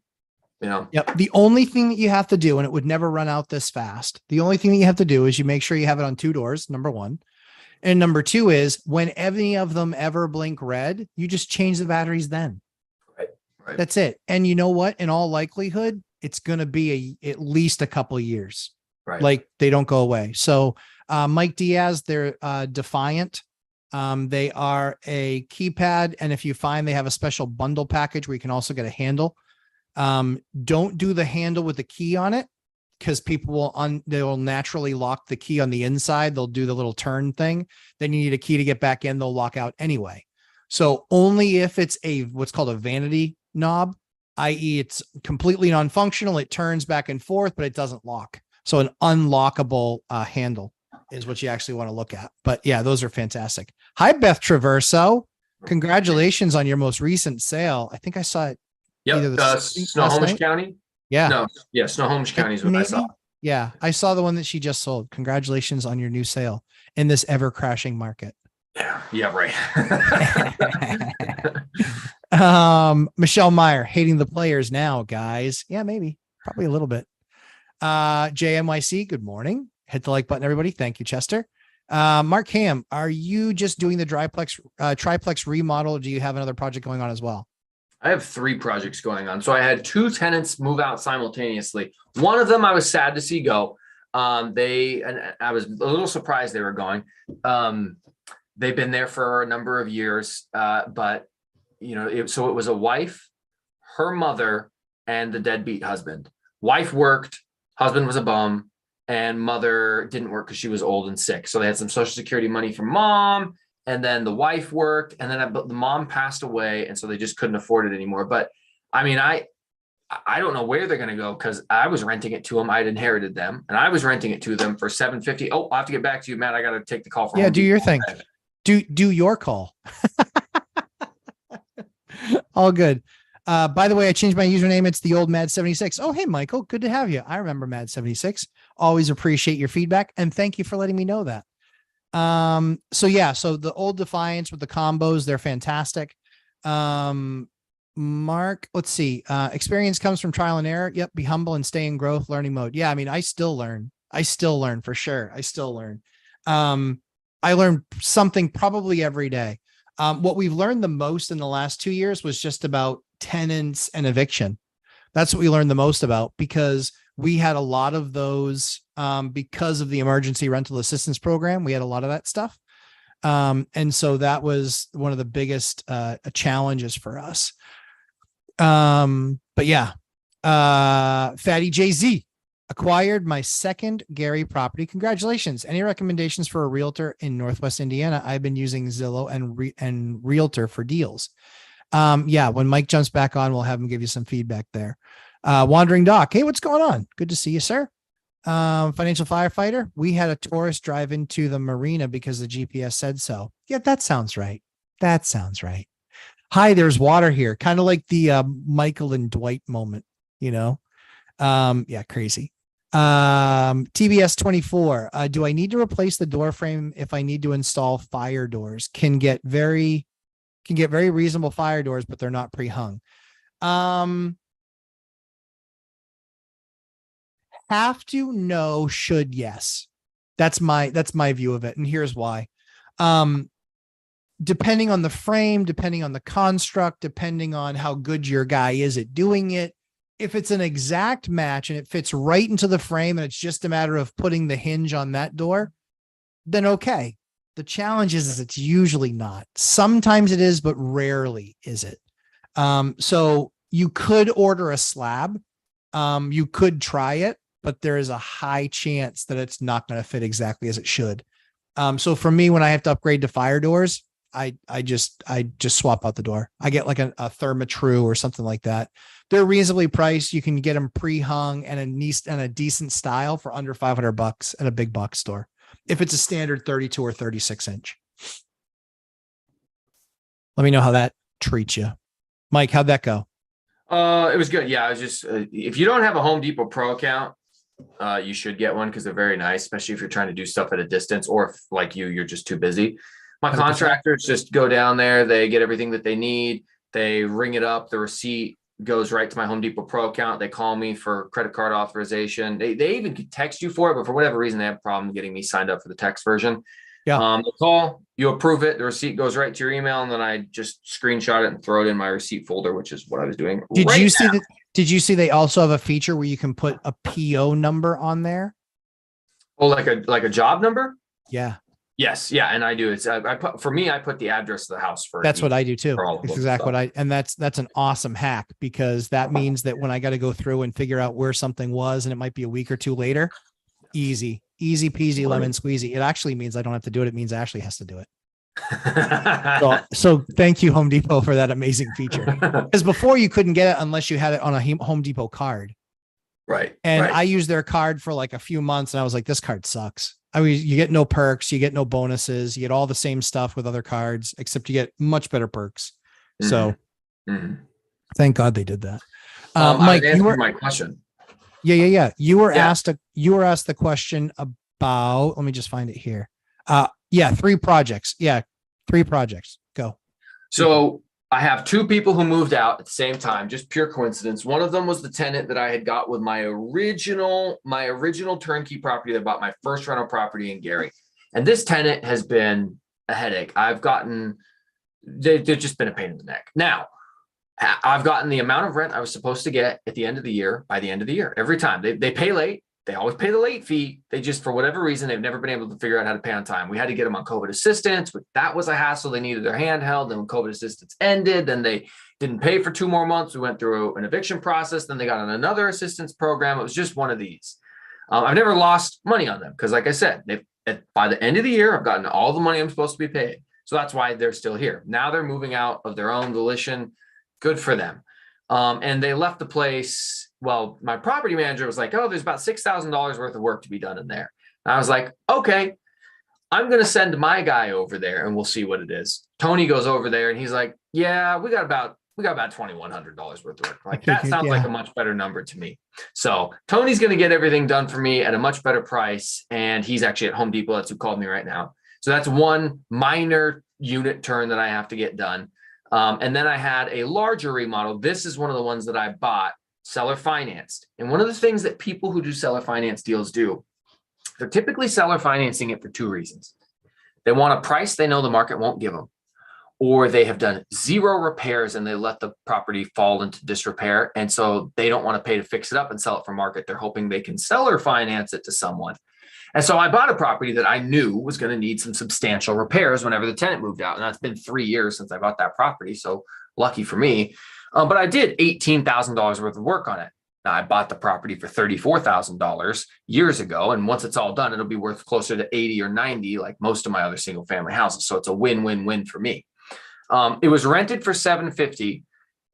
Speaker 1: Yep. The only thing that you have to do, and it would never run out this fast. The only thing that you have to do is you make sure you have it on 2 doors. Number 1. And number 2 is when any of them ever blink red, you just change the batteries then.
Speaker 2: Right.
Speaker 1: That's it. And you know what? In all likelihood, it's going to be at least a couple of years.
Speaker 2: Right.
Speaker 1: Like they don't go away. So Mike Diaz, they're Defiant. They are a keypad. And if you find they have a special bundle package where you can also get a handle. Don't do the handle with the key on it because people they will naturally lock the key on the inside. They'll do the little turn thing. Then you need a key to get back in. They'll lock out anyway. So only if it's what's called a vanity knob, i.e. it's completely non-functional. It turns back and forth, but it doesn't lock. So an unlockable handle is what you actually want to look at. But yeah, those are fantastic. Hi, Beth Traverso. Congratulations on your most recent sale. I think I saw it.
Speaker 2: Yep. Snohomish County.
Speaker 1: Yeah.
Speaker 2: No. Yeah. Snohomish County is what I saw.
Speaker 1: Yeah. I saw the one that she just sold. Congratulations on your new sale in this ever crashing market.
Speaker 2: Yeah. Right.
Speaker 1: Michelle Meyer hating the players now, guys. Yeah, maybe probably a little bit. JMYC. Good morning. Hit the like button, everybody. Thank you, Chester. Mark Ham, are you just doing the triplex remodel? Or do you have another project going on as well?
Speaker 2: I have 3 projects going on. So I had 2 tenants move out simultaneously. One of them I was sad to see go. And I was a little surprised they were going. They've been there for a number of years, but so it was a wife, her mother, and the deadbeat husband. Wife worked, husband was a bum, and mother didn't work because she was old and sick. So they had some Social Security money from mom. And then the wife worked, and then the mom passed away, and so they just couldn't afford it anymore. But I mean, I don't know where they're going to go because I was renting it to them. I'd inherited them, and I was renting it to them for $750. Oh, I'll have to get back to you, Matt. I got to take the call from.
Speaker 1: Yeah, do your thing. Do your call. All good. By the way, I changed my username. It's the old Mad76. Oh, hey, Michael. Good to have you. I remember Mad76. Always appreciate your feedback, and thank you for letting me know that. So the old Defiance with the combos, they're fantastic. Mark, let's see. Experience comes from trial and error. Yep. Be humble and stay in growth learning mode. Yeah. I mean, I still learn for sure. I still learn. I learn something probably every day. What we've learned the most in the last 2 years was just about tenants and eviction. That's what we learned the most about because we had a lot of those because of the emergency rental assistance program. We had a lot of that stuff. And so that was one of the biggest challenges for us. But yeah, Fatty JZ, acquired my second Gary property. Congratulations. Any recommendations for a realtor in Northwest Indiana? I've been using Zillow and Realtor for deals. Yeah, when Mike jumps back on, we'll have him give you some feedback there. Wandering Doc. Hey, what's going on? Good to see you, sir. Financial firefighter. We had a tourist drive into the marina because the GPS said so. Yeah, that sounds right. That sounds right. Hi, there's water here. Kind of like the Michael and Dwight moment, yeah, crazy. TBS 24. Do I need to replace the door frame if I need to install fire doors? Can get very reasonable fire doors, but they're not pre-hung. Have to, no, should, yes. That's my view of it. And here's why. Depending on the frame, depending on the construct, depending on how good your guy is at doing it, if it's an exact match and it fits right into the frame and it's just a matter of putting the hinge on that door, then okay. The challenge is it's usually not. Sometimes it is, but rarely is it. So you could order a slab. You could try it, but there is a high chance that it's not going to fit exactly as it should. So for me, when I have to upgrade to fire doors, I just swap out the door. I get like a Therma-Tru or something like that. They're reasonably priced. You can get them pre-hung and a decent style for under $500 at a big box store. If it's a standard 32 or 36 inch. Let me know how that treats you. Mike, how'd that go?
Speaker 2: It was good. Yeah, I was just, if you don't have a Home Depot Pro account, you should get one because they're very nice, especially if you're trying to do stuff at a distance or if like you're just too busy. My 100%. Contractors just go down there, they get everything that they need, they ring it up, the receipt goes right to my Home Depot Pro account. They call me for credit card authorization. They even could text you for it, but for whatever reason, they have a problem getting me signed up for the text version. Yeah. They call, you approve it, the receipt goes right to your email, and then I just screenshot it and throw it in my receipt folder, which is what I was doing.
Speaker 1: Did you see they also have a feature where you can put a PO number on there?
Speaker 2: Oh, like a job number?
Speaker 1: Yeah.
Speaker 2: Yes. Yeah. And I do. It's, I put the address of the house first.
Speaker 1: That's what I do too. It's exactly what and that's an awesome hack because that means that when I got to go through and figure out where something was, and it might be a week or two later, easy peasy lemon squeezy. It actually means I don't have to do it. It means Ashley has to do it. So thank you, Home Depot, for that amazing feature. Because before you couldn't get it unless you had it on a Home Depot card.
Speaker 2: Right.
Speaker 1: And I used their card for like a few months and I was like, this card sucks. I mean, you get no perks, you get no bonuses, you get all the same stuff with other cards, except you get much better perks. So thank God they did that. Mike,
Speaker 2: you were my question.
Speaker 1: Yeah. You were asked the question about, let me just find it here. 3 projects. Yeah. 3 projects. Go.
Speaker 2: So I have 2 people who moved out at the same time, just pure coincidence. One of them was the tenant that I had got with my original turnkey property that I bought my first rental property in Gary. And this tenant has been a headache. They've just been a pain in the neck. Now, I've gotten the amount of rent I was supposed to get at the end of the year, by the end of the year, every time. They pay late. They always pay the late fee. They just, for whatever reason, they've never been able to figure out how to pay on time. We had to get them on COVID assistance, but that was a hassle. They needed their handheld. Then when COVID assistance ended, then they didn't pay for 2 more months. We went through an eviction process. Then they got on another assistance program. It was just one of these. I've never lost money on them because, like I said, by the end of the year, I've gotten all the money I'm supposed to be paid. So that's why they're still here. Now they're moving out of their own volition. Good for them. And they left the place. Well, my property manager was like, oh, there's about $6,000 worth of work to be done in there. And I was like, okay, I'm going to send my guy over there and we'll see what it is. Tony goes over there and he's like, yeah, we got about $2,100 worth of work. Like that sounds like a much better number to me. So Tony's going to get everything done for me at a much better price. And he's actually at Home Depot. That's who called me right now. So that's one minor unit turn that I have to get done. And then I had a larger remodel. This is one of the ones that I bought seller financed. And one of the things that people who do seller finance deals do, they're typically seller financing it for 2 reasons. They want a price they know the market won't give them, or they have done 0 repairs and they let the property fall into disrepair. And so they don't want to pay to fix it up and sell it for market. They're hoping they can seller finance it to someone. And so I bought a property that I knew was going to need some substantial repairs whenever the tenant moved out. And that's been 3 years since I bought that property. So lucky for me. But I did $18,000 worth of work on it. Now, I bought the property for $34,000 years ago. And once it's all done, it'll be worth closer to 80 or 90, like most of my other single family houses. So it's a win-win-win for me. It was rented for $750.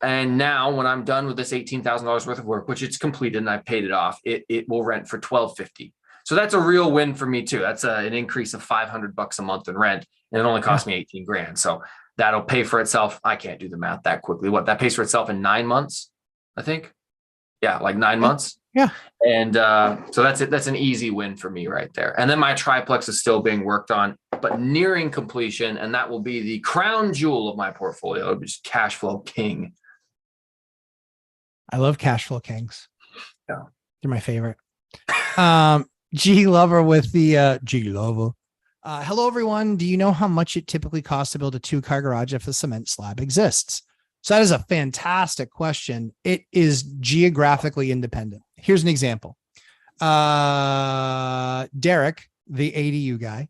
Speaker 2: And now when I'm done with this $18,000 worth of work, which it's completed and I paid it off, it will rent for $1,250. So that's a real win for me too. That's an increase of $500 a month in rent. And it only cost me 18 grand. So that'll pay for itself. I can't do the math that quickly. What, that pays for itself in 9 months, I think. Yeah, like 9 months.
Speaker 1: Yeah.
Speaker 2: And so that's it. That's an easy win for me right there. And then my triplex is still being worked on, but nearing completion. And that will be the crown jewel of my portfolio. It'll be just cash flow king.
Speaker 1: I love cash flow kings.
Speaker 2: Yeah.
Speaker 1: They're my favorite. G Lover with the G Lover. Hello, everyone. Do you know how much it typically costs to build a 2-car garage if a cement slab exists? So that is a fantastic question. It is geographically independent. Here's an example. Derek, the ADU guy,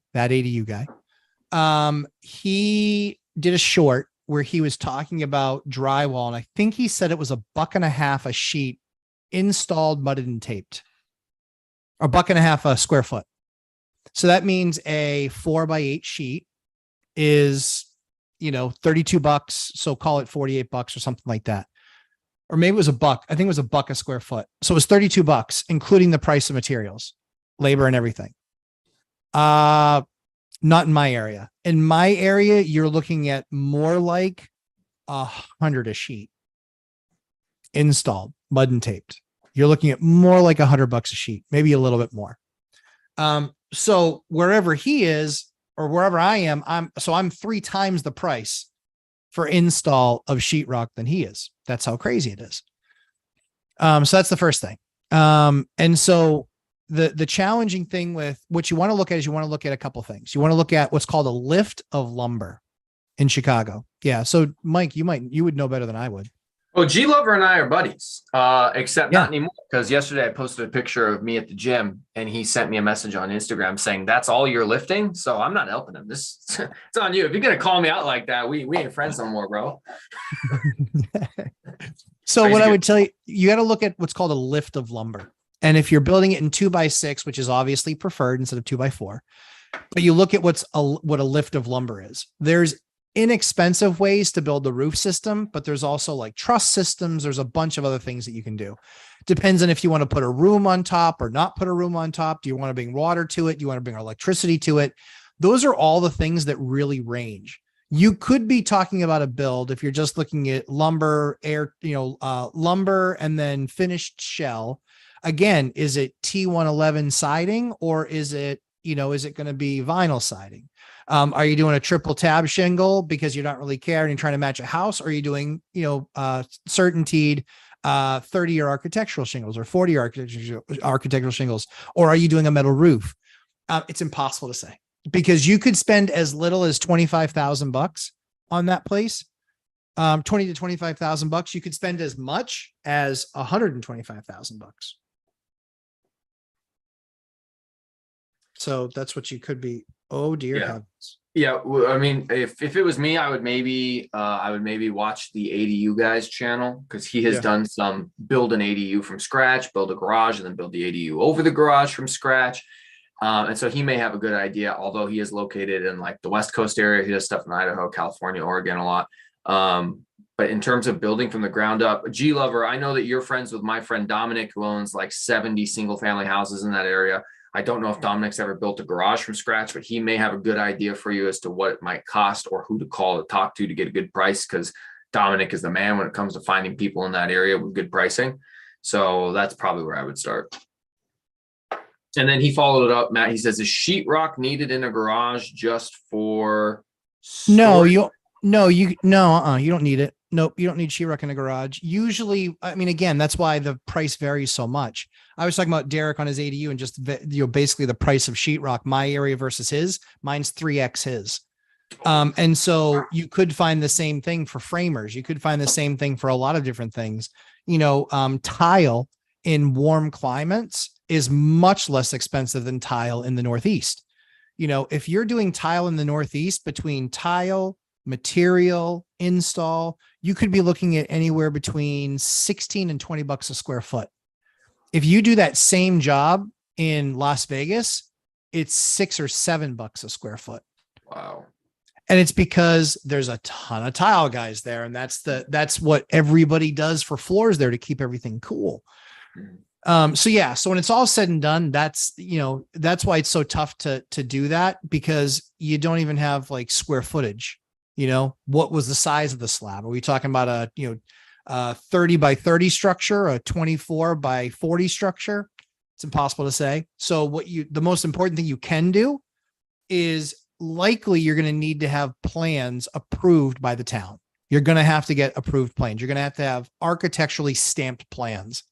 Speaker 1: he did a short where he was talking about drywall. And I think he said it was $1.50 a sheet installed, mudded and taped, or $1.50 a square foot. So that means a 4x8 sheet is, $32. So call it $48 or something like that. Or maybe it was $1. I think it was $1 a square foot. So it was $32, including the price of materials, labor and everything. Not in my area. In my area, you're looking at more like $100 a sheet installed, mud and taped. You're looking at more like $100 a sheet, maybe a little bit more. So wherever he is or wherever I am, I'm 3 times the price for install of sheetrock than he is. That's how crazy it is. So that's the first thing. And so the challenging thing with what you want to look at is you want to look at a couple things. You want to look at what's called a lift of lumber in Chicago. Yeah. So Mike, you would know better than I would.
Speaker 2: Well, G Lover and I are buddies, except not anymore, because yesterday I posted a picture of me at the gym and he sent me a message on Instagram saying, that's all you're lifting. So I'm not helping him. This it's on you. If you're going to call me out like that, we ain't friends no more, bro.
Speaker 1: So what I would tell you, you got to look at what's called a lift of lumber. And if you're building it in 2x6, which is obviously preferred instead of 2x4, but you look at what a lift of lumber is. There's inexpensive ways to build the roof system, but there's also like truss systems. There's a bunch of other things that you can do. Depends on if you want to put a room on top or not put a room on top. Do you want to bring water to it? Do you want to bring electricity to it? Those are all the things that really range. You could be talking about a build if you're just looking at lumber, lumber and then finished shell. Again, is it T111 siding or is it going to be vinyl siding? Are you doing a triple tab shingle because you're not really caring and you're trying to match a house? Or are you doing, certaintied 30-year architectural shingles or 40-year architectural shingles? Or are you doing a metal roof? It's impossible to say because you could spend as little as $25,000 on that place. 20 to $25,000. You could spend as much as $125,000. So that's what you could be. Oh dear heavens.
Speaker 2: Yeah. I mean, if it was me, I would maybe watch the ADU guys channel because he has done some build an ADU from scratch, build a garage, and then build the ADU over the garage from scratch. And so he may have a good idea, although he is located in like the West Coast area. He does stuff in Idaho, California, Oregon a lot. But in terms of building from the ground up, G Lover, I know that you're friends with my friend Dominic, who owns like 70 single family houses in that area. I don't know if Dominic's ever built a garage from scratch, but he may have a good idea for you as to what it might cost or who to call to talk to get a good price, because Dominic is the man when it comes to finding people in that area with good pricing. So that's probably where I would start. And then he followed it up, Matt. He says, is sheetrock needed in a garage just for storage?
Speaker 1: You don't need it. Nope. You don't need sheetrock in a garage. Usually, I mean, again, that's why the price varies so much. I was talking about Derek on his ADU and just, basically the price of sheetrock, my area versus his, mine's 3x his. And so you could find the same thing for framers. You could find the same thing for a lot of different things. Tile in warm climates is much less expensive than tile in the Northeast. If you're doing tile in the Northeast, between tile, material, install, you could be looking at anywhere between 16 and $20 a square foot If you do that same job in Las Vegas, it's $6 or $7 a square foot.
Speaker 2: Wow.
Speaker 1: And it's because there's a ton of tile guys there. And that's what everybody does for floors there to keep everything cool. So when it's all said and done, that's why it's so tough to do that, because you don't even have like square footage. What was the size of the slab? Are we talking about a 30 by 30 structure, a 24 by 40 structure? It's impossible to say. So the most important thing you can do is likely you're going to need to have plans approved by the town. You're going to have to get approved plans. You're going to have architecturally stamped plans.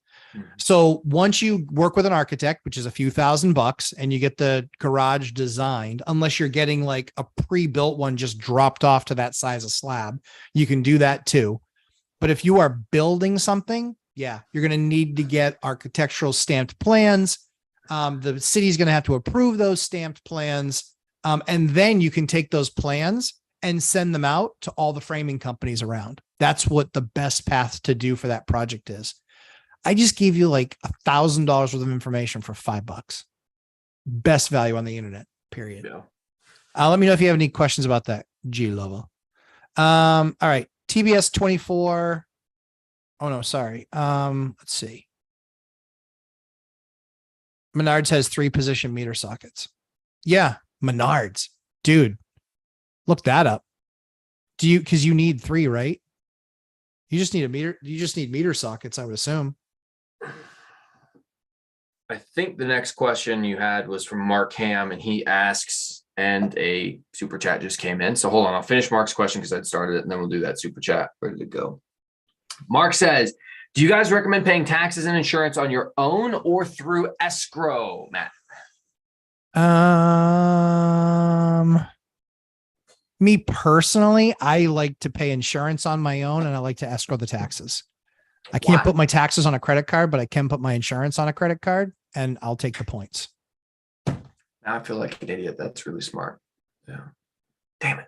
Speaker 1: So once you work with an architect, which is a few $1,000s, and you get the garage designed, unless you're getting like a pre-built one just dropped off to that size of slab, you can do that too. But if you are building something, you're going to need to get architectural stamped plans. The city's going to have to approve those stamped plans. And then you can take those plans and send them out to all the framing companies around. That's what the best path to do for that project is. I just gave you like $1,000 worth of information for $5. Best value on the internet, period.
Speaker 2: Yeah.
Speaker 1: Let me know if you have any questions about that, G Lovo. All right. TBS 24. Oh no, sorry. Let's see. Menards has 3 position meter sockets. Yeah. Menards, dude, look that up. Cause you need 3, right? You just need meter sockets, I would assume.
Speaker 2: I think the next question you had was from Mark Ham, and he asks, and a super chat just came in. So hold on, I'll finish Mark's question because I'd started it, and then we'll do that super chat. Ready to go. Mark says, do you guys recommend paying taxes and insurance on your own or through escrow, Matt?
Speaker 1: Me personally, I like to pay insurance on my own, and I like to escrow the taxes. I can't put my taxes on a credit card, but I can put my insurance on a credit card, and I'll take the points.
Speaker 2: Now I feel like an idiot. That's really smart. Yeah. Damn it.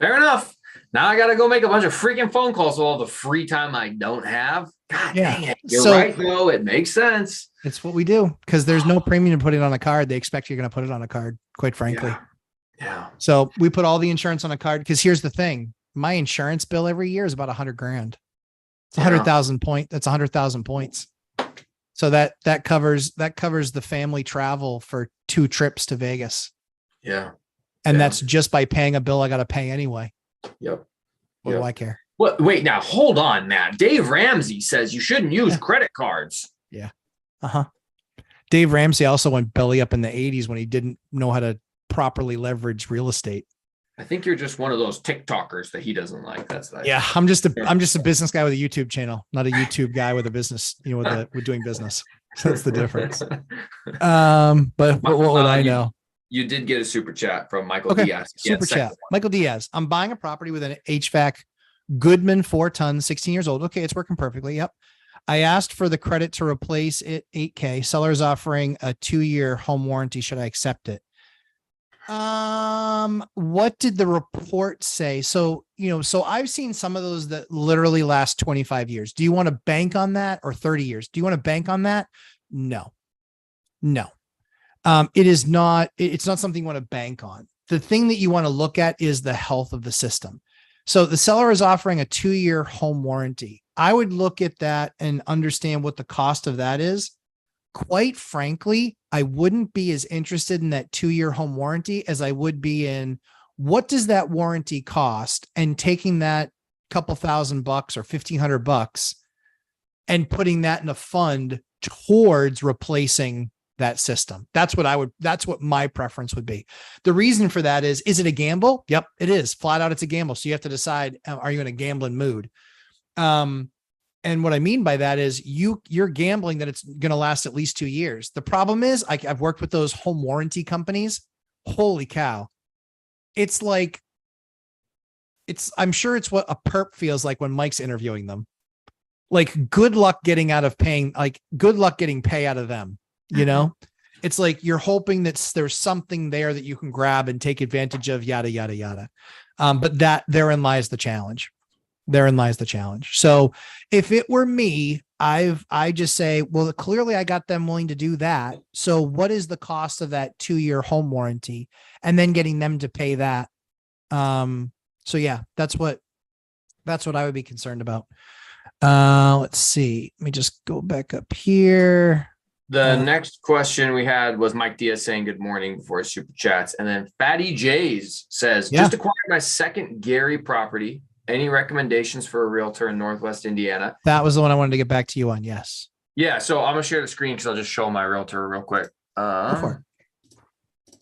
Speaker 2: Fair enough. Now I got to go make a bunch of freaking phone calls with all the free time I don't have. God dang it. You're right, though. It makes sense.
Speaker 1: It's what we do, because there's no premium to put it on a card. They expect you're going to put it on a card, quite frankly.
Speaker 2: Yeah.
Speaker 1: So we put all the insurance on a card, because here's the thing. My insurance bill every year is about $100,000. It's 100,000 point. That's 100,000 points. So that covers the family travel for 2 trips to Vegas.
Speaker 2: Yeah.
Speaker 1: And that's just by paying a bill I got to pay anyway.
Speaker 2: Yep.
Speaker 1: What do I care?
Speaker 2: Well, wait, now hold on, Matt. Dave Ramsey says you shouldn't use credit cards.
Speaker 1: Yeah. Dave Ramsey also went belly up in the 80s when he didn't know how to properly leverage real estate.
Speaker 2: I think you're just one of those TikTokers that he doesn't like. That's that.
Speaker 1: Yeah. I'm just a business guy with a YouTube channel, not a YouTube guy with a business, with doing business. So that's the difference. But what would I know?
Speaker 2: You did get a super chat from Michael Diaz.
Speaker 1: Super chat. Michael Diaz. I'm buying a property with an HVAC Goodman 4 ton, 16 years old. Okay. It's working perfectly. Yep. I asked for the credit to replace it, $8,000. Seller's offering a 2-year home warranty. Should I accept it? What did the report say? So I've seen some of those that literally last 25 years. Do you want to bank on that, or 30 years? Do you want to bank on that? No. It's not something you want to bank on. The thing that you want to look at is the health of the system. So the seller is offering a 2-year home warranty. I would look at that and understand what the cost of that is. Quite frankly, I wouldn't be as interested in that 2-year home warranty as I would be in what does that warranty cost, and taking that couple $1,000 or $1,500 and putting that in a fund towards replacing that system. That's what my preference would be. The reason for that is it a gamble? Yep, it is. Flat out, it's a gamble. So you have to decide, are you in a gambling mood? And what I mean by that is you're gambling that it's going to last at least 2 years. The problem is I've worked with those home warranty companies. Holy cow. I'm sure it's what a perp feels like when Mike's interviewing them. Like, good luck getting pay out of them. It's like you're hoping that there's something there that you can grab and take advantage of, yada, yada, yada. But therein lies the challenge. Therein lies the challenge. So if it were me, I just say, well, clearly I got them willing to do that. So what is the cost of that 2-year home warranty? And then getting them to pay that. So yeah, that's what I would be concerned about. Let's see. Let me just go back up here.
Speaker 2: The next question we had was Mike Diaz saying good morning before his super chats. And then Fatty Jays says, just acquired my second Gary property. Any recommendations for a realtor in Northwest Indiana?
Speaker 1: That was the one I wanted to get back to you on. Yes.
Speaker 2: Yeah. So I'm going to share the screen because I'll just show my realtor real quick.
Speaker 1: Go for it.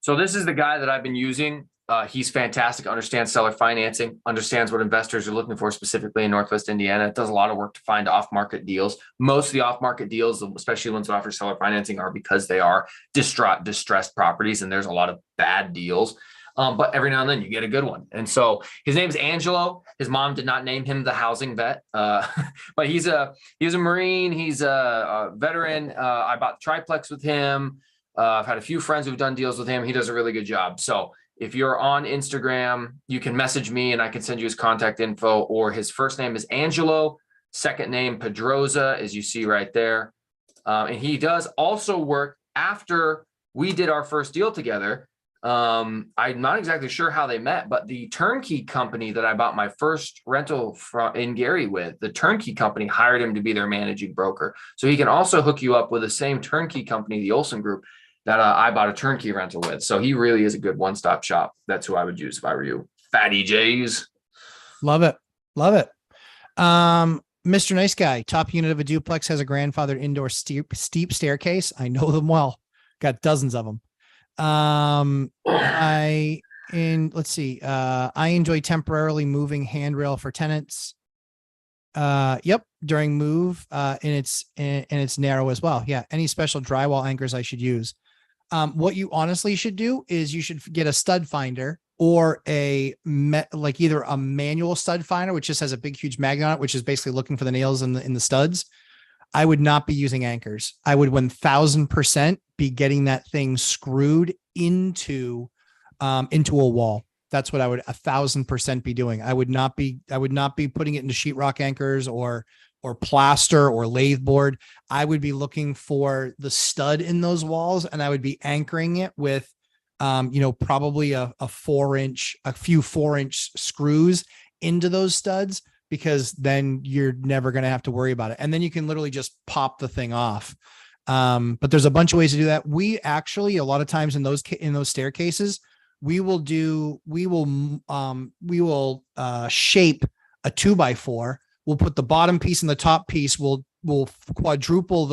Speaker 2: So this is the guy that I've been using. He's fantastic, understands seller financing, understands what investors are looking for specifically in Northwest Indiana. Does a lot of work to find off-market deals. Most of the off-market deals, especially ones that offer seller financing, are because they are distressed properties, and there's a lot of bad deals. But every now and then you get a good one. And so his name is Angelo. His mom did not name him the housing vet, but he's a Marine. He's a veteran. I bought the triplex with him. I've had a few friends who've done deals with him. He does a really good job. So if you're on Instagram, you can message me and I can send you his contact info, or his first name is Angelo, second name Pedroza, as you see right there. And he does also work after we did our first deal together. I'm not exactly sure how they met, but the turnkey company that I bought my first rental from in Gary with, the turnkey company hired him to be their managing broker. So he can also hook you up with the same turnkey company, the Olson Group, that I bought a turnkey rental with. So he really is a good one-stop shop. That's who I would use if I were you. Fatty J's.
Speaker 1: Love it. Love it. Mr. Nice Guy, top unit of a duplex has a grandfathered indoor steep staircase. I know them well. Got dozens of them. I enjoy temporarily moving handrail for tenants. Yep. During move, and it's narrow as well. Yeah. Any special drywall anchors I should use. What you honestly should do is you should get a stud finder or like either a manual stud finder, which just has a big, huge magnet on it, which is basically looking for the nails in the studs. I would not be using anchors. I would 1000% be getting that thing screwed into a wall. That's what I would 1000% be doing. I would not be putting it into sheetrock anchors or plaster or lathe board. I would be looking for the stud in those walls, and I would be anchoring it with, probably a few 4-inch screws into those studs, because then you're never going to have to worry about it. And then you can literally just pop the thing off. But there's a bunch of ways to do that. We actually, a lot of times in those staircases, we will shape a 2x4. We'll put the bottom piece and the top piece. We'll quadruple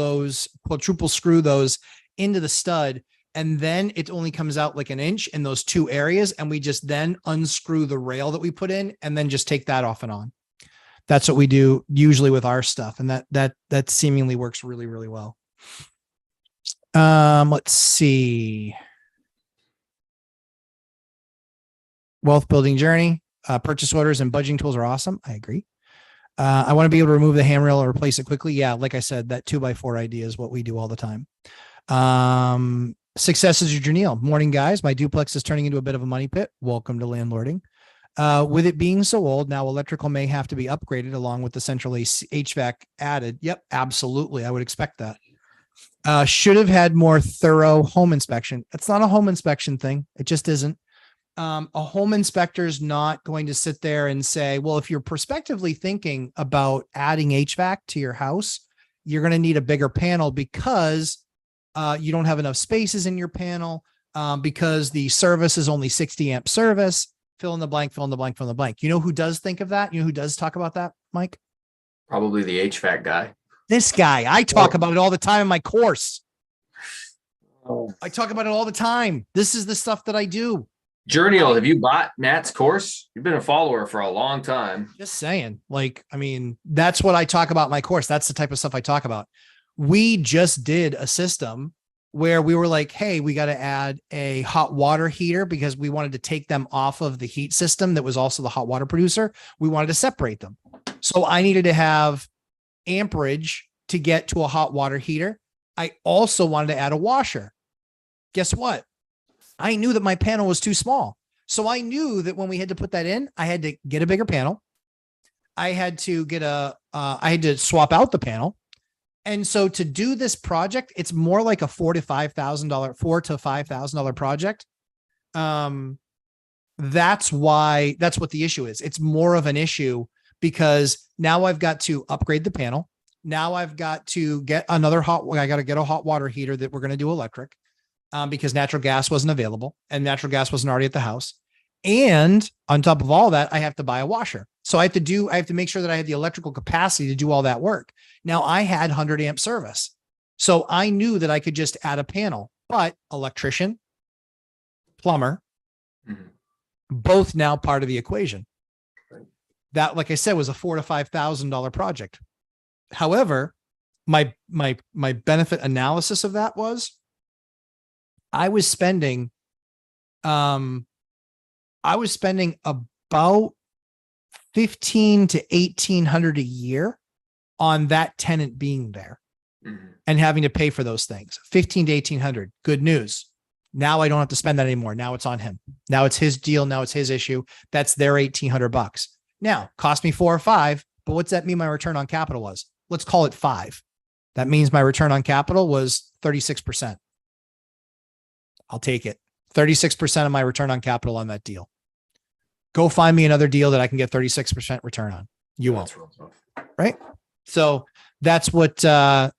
Speaker 1: screw those into the stud. And then it only comes out like an inch in those two areas. And we just then unscrew the rail that we put in and then just take that off and on. That's what we do usually with our stuff. And that seemingly works really, really well. Let's see. Wealth building journey, purchase orders and budgeting tools are awesome. I agree. I want to be able to remove the handrail or replace it quickly. Yeah. Like I said, that 2x4 idea is what we do all the time. Success is your Janelle. Morning, guys. My duplex is turning into a bit of a money pit. Welcome to landlording. With it being so old, now electrical may have to be upgraded along with the central HVAC added. Yep, absolutely. I would expect that. Should have had more thorough home inspection. It's not a home inspection thing. It just isn't. A home inspector is not going to sit there and say, well, if you're prospectively thinking about adding HVAC to your house, you're going to need a bigger panel because you don't have enough spaces in your panel, because the service is only 60 amp service. Fill in the blank, fill in the blank, fill in the blank. You know who does think of that? You know who does talk about that, Mike?
Speaker 2: Probably the HVAC guy.
Speaker 1: This guy. I talk about it all the time in my course. I talk about it all the time. This is the stuff that I do.
Speaker 2: Journeyal, have you bought Matt's course? You've been a follower for a long time.
Speaker 1: Just saying. That's what I talk about in my course. That's the type of stuff I talk about. We just did a system where we were like, hey, we got to add a hot water heater because we wanted to take them off of the heat system that was also the hot water producer. We wanted to separate them. So I needed to have amperage to get to a hot water heater. I also wanted to add a washer. Guess what? I knew that my panel was too small. So I knew that when we had to put that in, I had to get a bigger panel. I had to get I had to swap out the panel. And so to do this project, it's more like a $4,000 project. That's what the issue is. It's more of an issue because now I've got to upgrade the panel. Now I've got to get I got to get a hot water heater that we're going to do electric, because natural gas wasn't available and natural gas wasn't already at the house. And on top of all that, I have to buy a washer. So I have to make sure that I have the electrical capacity to do all that work. Now I had 100 amp service. So I knew that I could just add a panel, but electrician, plumber, both now part of the equation. That, like I said, was a $4,000 to $5,000 project. However, my benefit analysis of that was I was spending about 1,500 to 1,800 a year on that tenant being there and having to pay for those things. 15 to 1,800. Good news. Now I don't have to spend that anymore. Now it's on him. Now it's his deal. Now it's his issue. That's their $1,800. Now cost me 4 or 5, but what's that mean my return on capital was? Let's call it 5. That means my return on capital was 36%. I'll take it. 36% of my return on capital on that deal. Go find me another deal that I can get 36% return on. You won't. Right? So that's what, and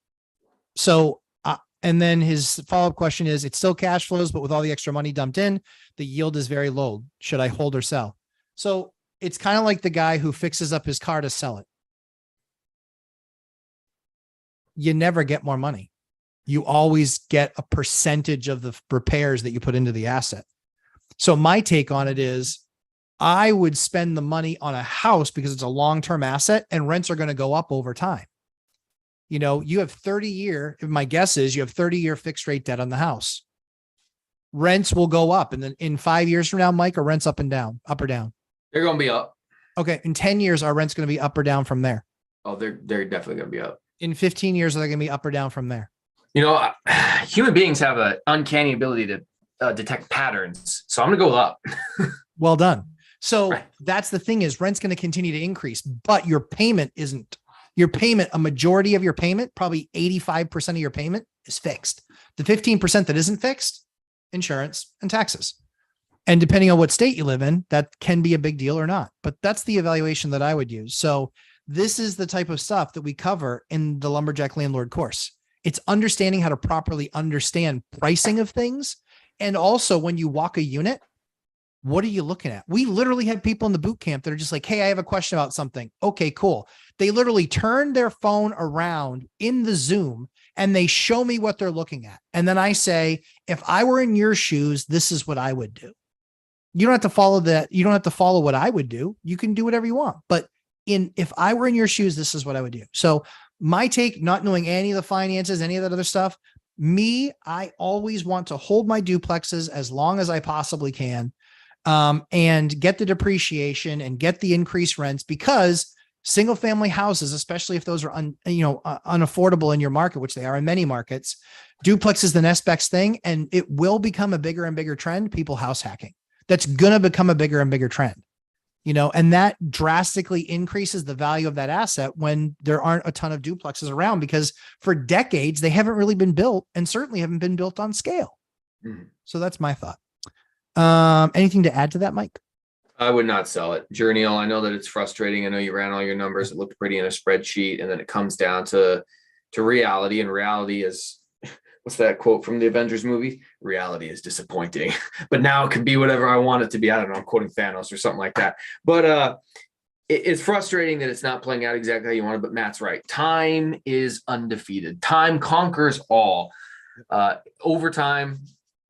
Speaker 1: then his follow-up question is, it still cash flows, but with all the extra money dumped in, the yield is very low. Should I hold or sell? So it's kind of like the guy who fixes up his car to sell it. You never get more money. You always get a percentage of the repairs that you put into the asset. So my take on it is I would spend the money on a house because it's a long-term asset and rents are going to go up over time. You know, you have 30-year, my guess is you have 30-year fixed rate debt on the house. Rents will go up. And then in 5 years from now, Mike, are rents up or down?
Speaker 2: They're going to be up.
Speaker 1: Okay. In 10 years, are rents going to be up or down from there?
Speaker 2: Oh, they're definitely going to be up.
Speaker 1: In 15 years, are they going to be up or down from there?
Speaker 2: You know, human beings have an uncanny ability to detect patterns. So I'm going to go up.
Speaker 1: Well done. So that's the thing is rent's going to continue to increase, but your payment isn't. Your payment, a majority of your payment, probably 85% of your payment is fixed. The 15% that isn't fixed, insurance and taxes. And depending on what state you live in, that can be a big deal or not. But that's the evaluation that I would use. So this is the type of stuff that we cover in the Lumberjack Landlord course. It's understanding how to properly understand pricing of things. And also when you walk a unit, what are you looking at? We literally had people in the boot camp that are just like, hey, I have a question about something. Okay, cool. They literally turn their phone around in the Zoom and they show me what they're looking at. And then I say, if I were in your shoes, this is what I would do. You don't have to follow that. You don't have to follow what I would do. You can do whatever you want. But if I were in your shoes, this is what I would do. So my take, not knowing any of the finances, any of that other stuff, I always want to hold my duplexes as long as I possibly can. And get the depreciation and get the increased rents, because single family houses, especially if those are unaffordable in your market, which they are in many markets, duplex is the next best thing. And it will become a bigger and bigger trend. People house hacking. That's going to become a bigger and bigger trend, and that drastically increases the value of that asset when there aren't a ton of duplexes around, because for decades, they haven't really been built and certainly haven't been built on scale. So that's my thought. Anything to add to that, Mike?
Speaker 2: I would not sell it. Journeyal, I know that it's frustrating. I know you ran all your numbers. It looked pretty in a spreadsheet. And then it comes down to reality. And reality is, what's that quote from the Avengers movie? Reality is disappointing. But now it can be whatever I want it to be. I don't know. I'm quoting Thanos or something like that. But it's frustrating that it's not playing out exactly how you want it. But Matt's right. Time is undefeated. Time conquers all. Over time,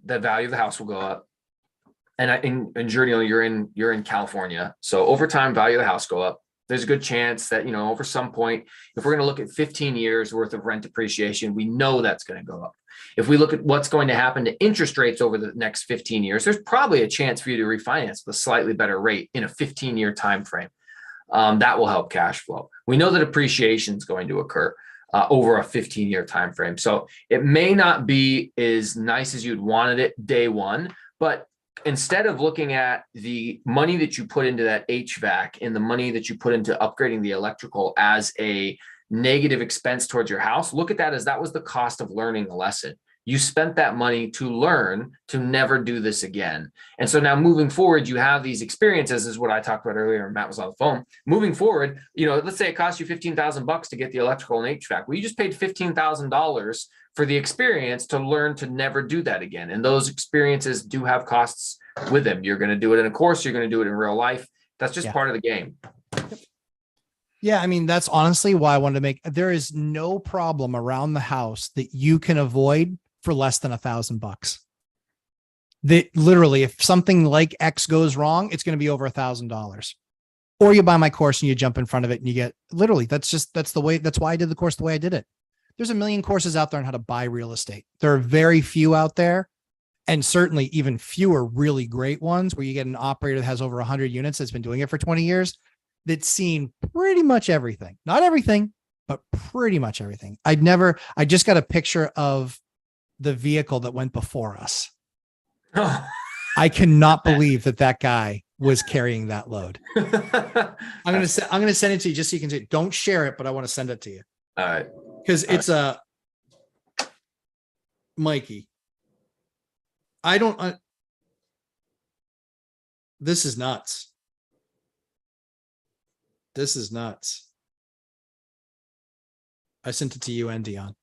Speaker 2: the value of the house will go up. And in Journey, you're in California. So over time, value of the house go up. There's a good chance that, over some point, if we're going to look at 15 years worth of rent appreciation, we know that's going to go up. If we look at what's going to happen to interest rates over the next 15 years, there's probably a chance for you to refinance with a slightly better rate in a 15-year time frame. That will help cash flow. We know that appreciation is going to occur over a 15-year time frame. So it may not be as nice as you'd wanted it day one, but instead of looking at the money that you put into that HVAC and the money that you put into upgrading the electrical as a negative expense towards your house, look at that as that was the cost of learning a lesson. You spent that money to learn to never do this again. And so now moving forward, you have these experiences, is what I talked about earlier. Matt was on the phone. Moving forward, let's say it cost you $15,000 to get the electrical and HVAC. Well, you just paid $15,000 for the experience to learn to never do that again. And those experiences do have costs with them. You're going to do it in a course. You're going to do it in real life. That's just part of the game.
Speaker 1: Yeah, I mean, that's honestly why I wanted to make, there is no problem around the house that you can avoid for less than $1,000. That literally, if something like X goes wrong, it's going to be over $1,000. Or you buy my course and you jump in front of it and you get, literally, that's why I did the course the way I did it. There's a million courses out there on how to buy real estate. There are very few out there, and certainly even fewer really great ones where you get an operator that has over 100 units that's been doing it for 20 years that's seen pretty much everything. Not everything, but pretty much everything. I just got a picture of the vehicle that went before us. I cannot believe that guy was carrying that load. I'm going to send it to you just so you can see it. Don't share it, but I want to send it to you.
Speaker 2: All right.
Speaker 1: Because it's Mikey. This is nuts. This is nuts. I sent it to you and Dion.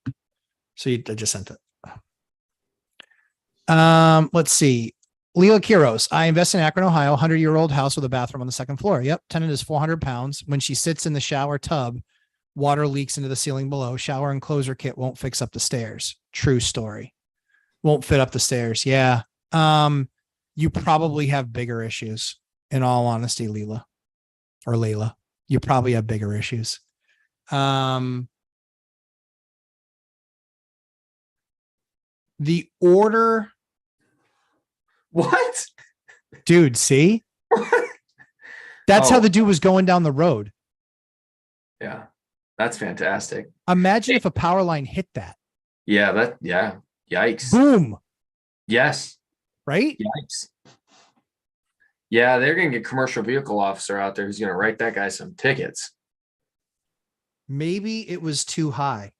Speaker 1: So I just sent it. Let's see. Leo Kiros. I invest in Akron, Ohio, 100-year-old house with a bathroom on the second floor. Yep. Tenant is 400 pounds. When she sits in the shower tub, water leaks into the ceiling below. Shower enclosure kit won't fix up the stairs. True story. Won't fit up the stairs. Yeah. You probably have bigger issues, in all honesty, Layla. You probably have bigger issues. The order.
Speaker 2: What?
Speaker 1: Dude, see? That's how the dude was going down the road.
Speaker 2: Yeah. That's fantastic.
Speaker 1: Imagine if a power line hit that.
Speaker 2: Yeah, yikes.
Speaker 1: Boom.
Speaker 2: Yes.
Speaker 1: Right?
Speaker 2: Yikes. Yeah, they're going to get commercial vehicle officer out there who's going to write that guy some tickets.
Speaker 1: Maybe it was too high.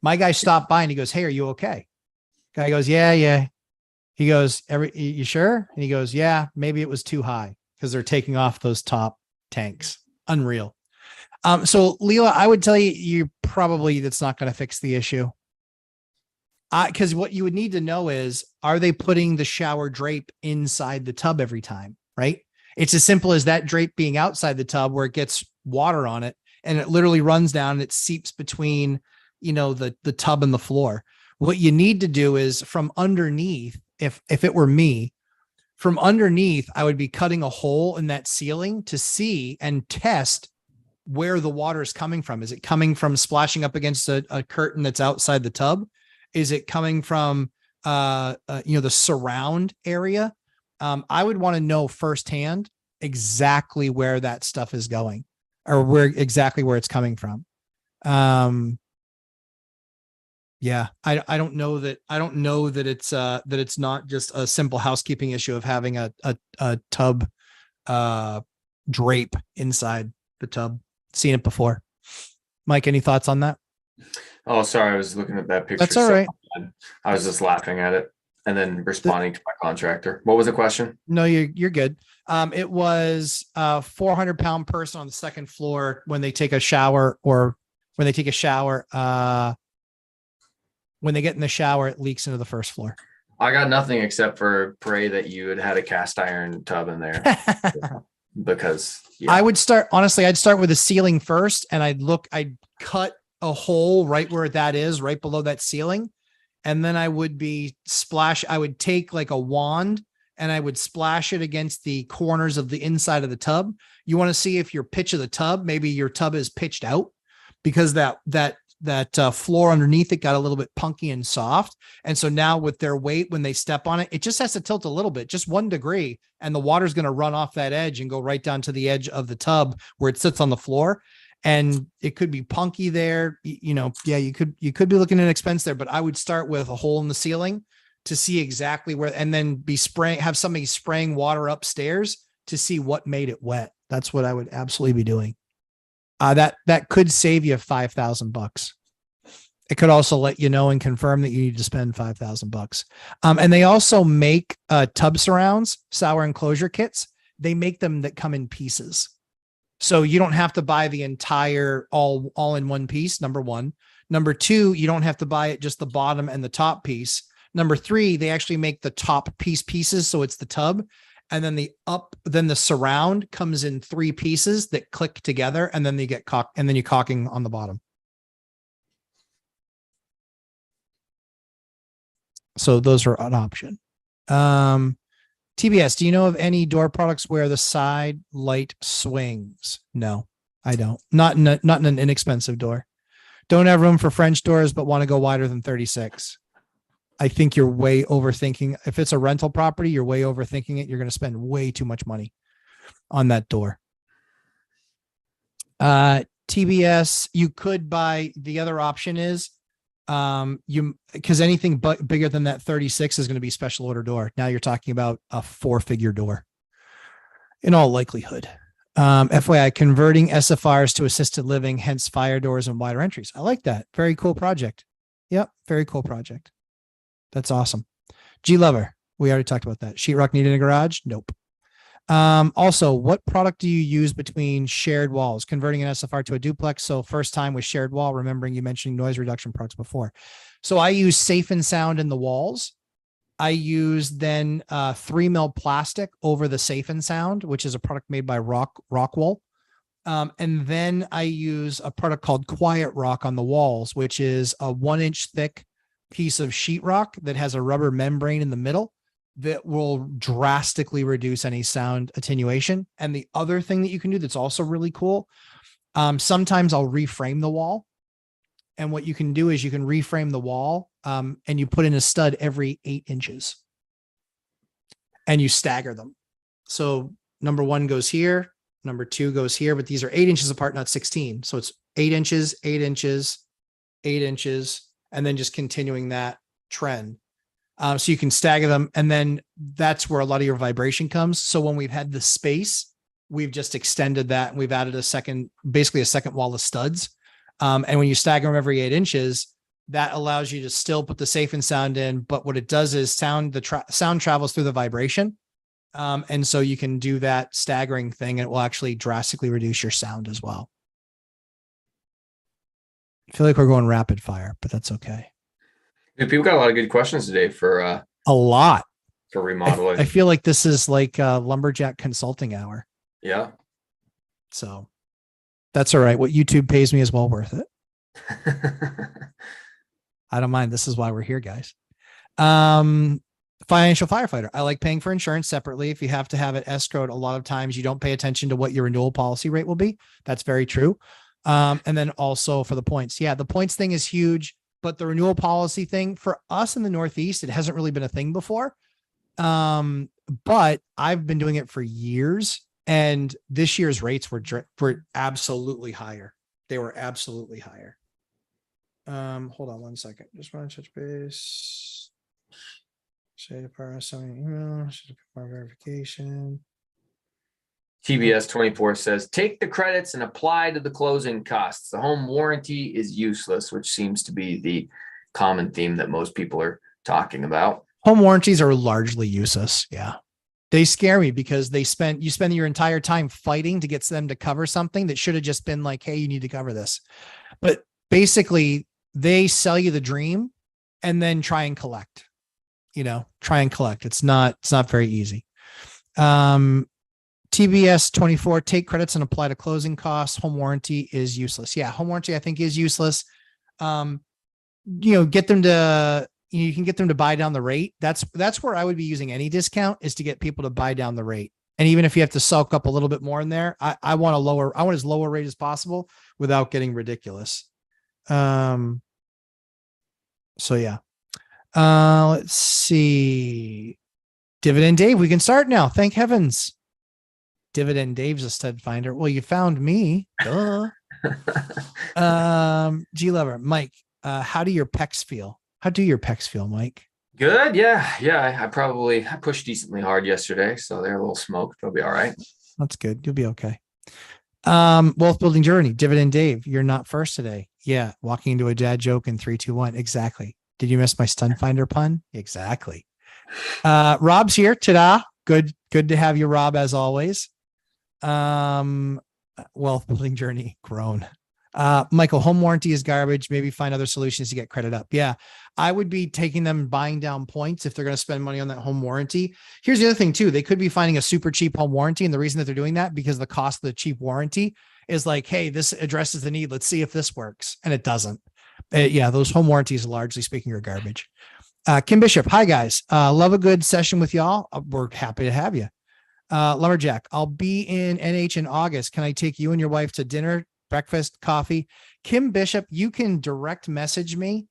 Speaker 1: My guy stopped by and he goes, "Hey, are you okay?" Guy goes, yeah. He goes, "You sure?" And he goes, "Yeah, maybe it was too high," because they're taking off those top tanks. Unreal. So Leela, I would tell you that's not going to fix the issue. Because what you would need to know is, are they putting the shower drape inside the tub every time? Right? It's as simple as that drape being outside the tub where it gets water on it and it literally runs down and it seeps between, the tub and the floor. What you need to do is from underneath, if it were me, from underneath, I would be cutting a hole in that ceiling to see and test where the water is coming from. Is it coming from splashing up against a curtain that's outside the tub? Is it coming from, the surround area? I would want to know firsthand exactly where that stuff is going, or where it's coming from. Yeah, I don't know that it's not just a simple housekeeping issue of having a tub drape inside the tub. Seen it before. Mike, any thoughts on that?
Speaker 2: Oh, sorry. I was looking at that picture.
Speaker 1: That's all right.
Speaker 2: I was just laughing at it and then responding to my contractor. What was the question?
Speaker 1: No, you're good. It was a 400-pound person on the second floor when they take a shower, or when they take a shower, when they get in the shower, it leaks into the first floor.
Speaker 2: I got nothing except for pray that you had a cast iron tub in there. Because
Speaker 1: I'd start with the ceiling first, and I'd cut a hole right where that is, right below that ceiling. And then I would take like a wand and I would splash it against the corners of the inside of the tub. You want to see if your pitch of the tub, maybe your tub is pitched out because that floor underneath it got a little bit punky and soft. And so now with their weight, when they step on it, it just has to tilt a little bit, just 1 degree. And the water's going to run off that edge and go right down to the edge of the tub where it sits on the floor. And it could be punky there. You could be looking at an expense there, but I would start with a hole in the ceiling, to see exactly where, and then have somebody spraying water upstairs to see what made it wet. That's what I would absolutely be doing. That could save you $5,000. It could also let you know and confirm that you need to spend $5,000. And they also make tub surrounds, sour enclosure kits. They make them that come in pieces. So you don't have to buy the entire all in one piece. Number one. Number two, you don't have to buy it just the bottom and the top piece. Number three, they actually make the top pieces. So it's the tub. And then then the surround comes in 3 pieces that click together, and then they get and then you're caulking on the bottom. So those are an option. TBS, do you know of any door products where the side light swings? No, I don't. Not in an inexpensive door. Don't have room for French doors, but want to go wider than 36. I think you're way overthinking. If it's a rental property, you're way overthinking it. You're going to spend way too much money on that door. TBS, you could buy, the other option is because anything but bigger than that 36 is going to be special order door. Now you're talking about a 4-figure door in all likelihood. FYI, converting SFRs to assisted living, hence fire doors and wider entries. I like that. Very cool project. Yep. Very cool project. That's awesome. G Lover. We already talked about that. Sheetrock needed in a garage? Nope. Also, what product do you use between shared walls? Converting an SFR to a duplex. So first time with shared wall, remembering you mentioning noise reduction products before. So I use Safe and Sound in the walls. I use then 3 mil plastic over the Safe and Sound, which is a product made by Rockwool. And then I use a product called Quiet Rock on the walls, which is a 1-inch thick piece of sheetrock that has a rubber membrane in the middle that will drastically reduce any sound attenuation. And the other thing that you can do that's also really cool, sometimes I'll reframe the wall. And what you can do is you can reframe the wall and you put in a stud every 8 inches and you stagger them. So number 1 goes here, number 2 goes here, but these are 8 inches apart, not 16. So it's 8 inches, 8 inches, 8 inches, and then just continuing that trend. So you can stagger them. And then that's where a lot of your vibration comes. So when we've had the space, we've just extended that and we've added basically a second wall of studs. And when you stagger them every 8 inches, that allows you to still put the Safe and Sound in. But what it does is sound travels through the vibration. And so you can do that staggering thing and it will actually drastically reduce your sound as well. I feel like we're going rapid fire, but that's okay.
Speaker 2: Yeah, people got a lot of good questions today for
Speaker 1: a lot
Speaker 2: for remodeling.
Speaker 1: I feel like this is like a Lumberjack consulting hour.
Speaker 2: Yeah.
Speaker 1: So that's all right. What YouTube pays me is well worth it. I don't mind. This is why we're here, guys. Financial firefighter. I like paying for insurance separately. If you have to have it escrowed, a lot of times you don't pay attention to what your renewal policy rate will be. That's very true. And then also for the points. Yeah, the points thing is huge, but the renewal policy thing for us in the Northeast, it hasn't really been a thing before. But I've been doing it for years and this year's rates were absolutely higher. They were absolutely higher. Hold on 1 second. Just want to touch base. Say the power sending email, verification.
Speaker 2: TBS 24 says, take the credits and apply to the closing costs. The home warranty is useless, which seems to be the common theme that most people are talking about.
Speaker 1: Home warranties are largely useless. Yeah. They scare me because you spend your entire time fighting to get them to cover something that should have just been like, hey, you need to cover this. But basically they sell you the dream and then try and collect, It's not very easy. TBS 24, take credits and apply to closing costs. Home warranty is useless. Yeah. Home warranty, I think, is useless. Get them to, you can get them to buy down the rate. That's where I would be using any discount is to get people to buy down the rate. And even if you have to soak up a little bit more in there, I want as low a rate as possible without getting ridiculous. So yeah. Let's see. Dividend Dave, we can start now. Thank heavens. Dividend Dave's a stud finder. Well, you found me. Duh. G Lover, Mike, how do your pecs feel? How do your pecs feel, Mike?
Speaker 2: Good. Yeah. Yeah. I pushed decently hard yesterday, so they're a little smoked. They'll be all right.
Speaker 1: That's good. You'll be okay. Wealth building journey, dividend Dave. You're not first today. Yeah. Walking into a dad joke in 3, 2, 1. Exactly. Did you miss my stun finder pun? Exactly. Rob's here. Ta-da. Good to have you, Rob, as always. Wealth building journey grown. Michael, home warranty is garbage. Maybe find other solutions to get credit up. Yeah. I would be taking them buying down points if they're going to spend money on that home warranty. Here's the other thing too. They could be finding a super cheap home warranty. And the reason that they're doing that, because the cost of the cheap warranty is like, hey, this addresses the need. Let's see if this works. And it doesn't. Yeah. Those home warranties, largely speaking, are garbage. Kim Bishop. Hi guys. Love a good session with y'all. We're happy to have you. Lumberjack. I'll be in NH in August. Can I take you and your wife to dinner, breakfast, coffee? Kim Bishop, you can direct message me.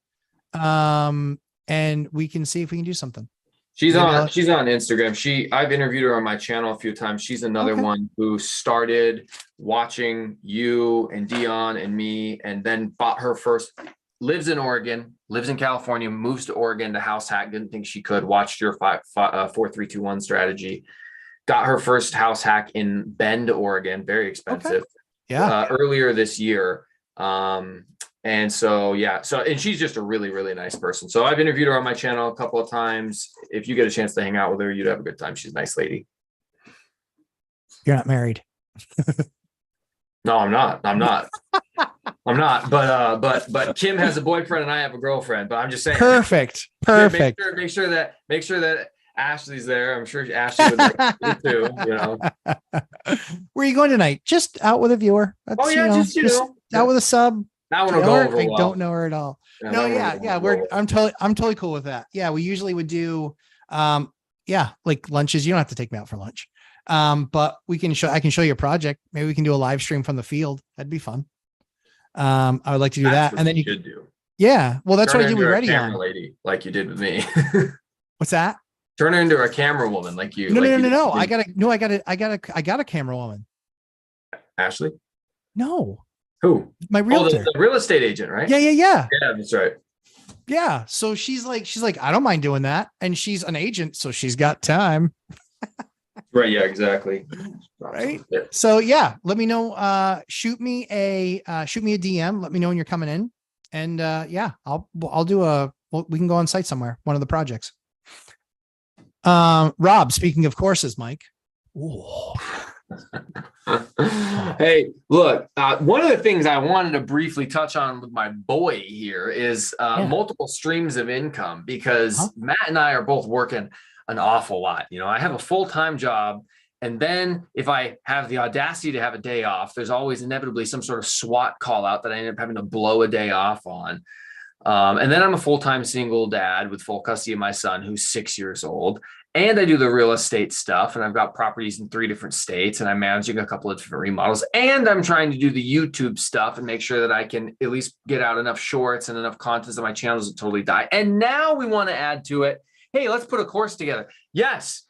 Speaker 1: And we can see if we can do something.
Speaker 2: She's on Instagram. I've interviewed her on my channel a few times. She's another one who started watching you and Dion and me, and then bought her first, lives in Oregon, lives in California, moves to Oregon to house hack. Didn't think she could, watched your 4-3-2-1 strategy, got her first house hack in Bend, Oregon, very expensive.
Speaker 1: Yeah.
Speaker 2: Earlier this year. And so, yeah, and she's just a really, really nice person. So I've interviewed her on my channel a couple of times. If you get a chance to hang out with her, you'd have a good time. She's a nice lady.
Speaker 1: You're not married.
Speaker 2: No, I'm not. I'm not. But Kim has a boyfriend and I have a girlfriend. But I'm just saying.
Speaker 1: Perfect.
Speaker 2: Make sure that Ashley's there. I'm sure Ashley would like to too.
Speaker 1: Where are you going tonight? Just out with a viewer. That's, just out with a sub.
Speaker 2: That one will go over well.
Speaker 1: I don't know her at all. I'm totally cool with that. Yeah, we usually would do like lunches. You don't have to take me out for lunch. But I can show you a project. Maybe we can do a live stream from the field. That'd be fun. I would like to do that. And then you could do. Yeah. Well, that's what I do with Ready On.
Speaker 2: Lady, like you did with me.
Speaker 1: What's that?
Speaker 2: Turn her into a camera woman like you.
Speaker 1: No. I got a camera woman.
Speaker 2: Ashley?
Speaker 1: No.
Speaker 2: Who?
Speaker 1: My realtor.
Speaker 2: The real estate agent, right?
Speaker 1: Yeah.
Speaker 2: Yeah, that's right.
Speaker 1: Yeah. So she's like, I don't mind doing that. And she's an agent, so she's got time.
Speaker 2: Right. Yeah, exactly.
Speaker 1: Right. So yeah, let me know. Shoot me a DM. Let me know when you're coming in. And I'll do we can go on site somewhere, one of the projects. Rob, speaking of courses, Mike.
Speaker 2: Hey, look, one of the things I wanted to briefly touch on with my boy here is multiple streams of income, because Matt and I are both working an awful lot. I have a full-time job, and then if I have the audacity to have a day off, there's always inevitably some sort of SWAT call out that I end up having to blow a day off on. And then I'm a full-time single dad with full custody of my son, who's 6 years old. And I do the real estate stuff, and I've got properties in 3 different states, and I'm managing a couple of different remodels, and I'm trying to do the YouTube stuff and make sure that I can at least get out enough shorts and enough content that my channel doesn't totally die. And now we want to add to it, hey, let's put a course together. Yes,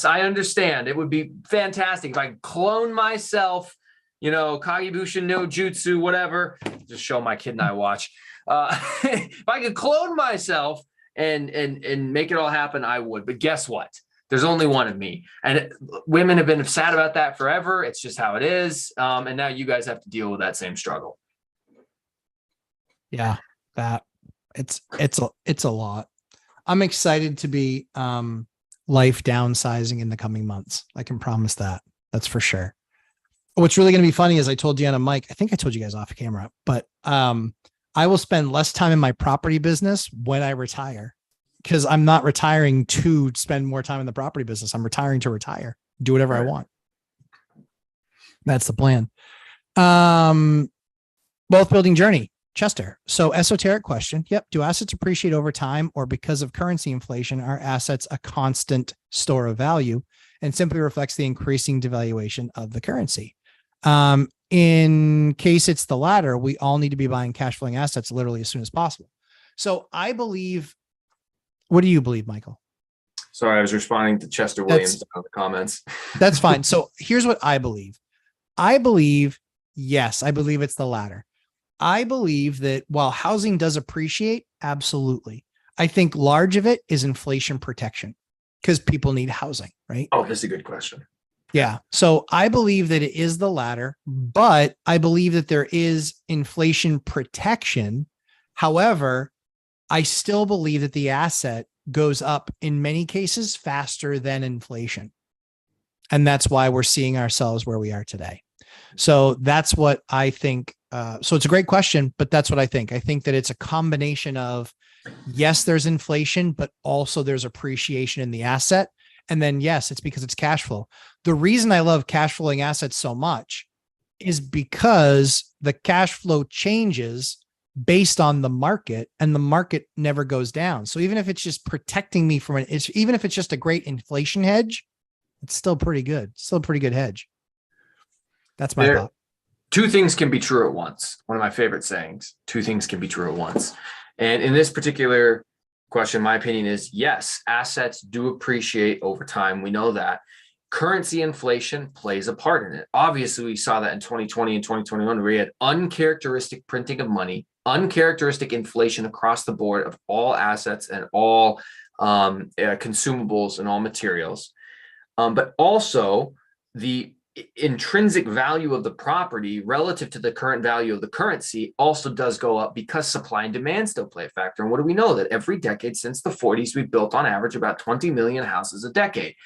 Speaker 2: I understand. It would be fantastic if I could clone myself, Kagebushin no Jutsu, whatever. Just show my kid and I watch. If I could clone myself and make it all happen, I would. But guess what? There's only one of me, and women have been sad about that forever. It's just how it is. And now you guys have to deal with that same struggle.
Speaker 1: Yeah, that it's a lot. I'm excited to be life downsizing in the coming months. I can promise that. That's for sure. What's really going to be funny is I told Deanna and Mike, I think I told you guys off camera, but I will spend less time in my property business when I retire, because I'm not retiring to spend more time in the property business. I'm retiring to retire, do whatever I want. That's the plan. Wealth building journey, Chester. So esoteric question. Yep. Do assets appreciate over time, or because of currency inflation, are assets a constant store of value and simply reflects the increasing devaluation of the currency? In case it's the latter, we all need to be buying cash flowing assets literally as soon as possible. So I believe, what do you believe, Michael?
Speaker 2: Sorry, I was responding to Chester Williams in the comments.
Speaker 1: That's fine. So here's what I believe. Yes, I believe it's the latter. I believe that while housing does appreciate, absolutely. I think large of it is inflation protection because people need housing, right?
Speaker 2: Oh, that's a good question.
Speaker 1: Yeah. So I believe that it is the latter, but I believe that there is inflation protection. However, I still believe that the asset goes up in many cases faster than inflation. And that's why we're seeing ourselves where we are today. So that's what I think. So it's a great question, but that's what I think. I think that it's a combination of, yes, there's inflation, but also there's appreciation in the asset. And then, yes, it's because it's cash flow. The reason I love cash flowing assets so much is because the cash flow changes based on the market, and the market never goes down. So even if it's just protecting me from even if it's just a great inflation hedge, it's still pretty good. Still a pretty good hedge. That's my thought.
Speaker 2: Two things can be true at once. One of my favorite sayings, two things can be true at once. And in this particular question, my opinion is yes, assets do appreciate over time. We know that. Currency inflation plays a part in it. Obviously, we saw that in 2020 and 2021, where we had uncharacteristic printing of money, uncharacteristic inflation across the board of all assets and all consumables and all materials. But also the intrinsic value of the property relative to the current value of the currency also does go up because supply and demand still play a factor. And what do we know? That every decade since the 40s, we built on average about 20 million houses a decade,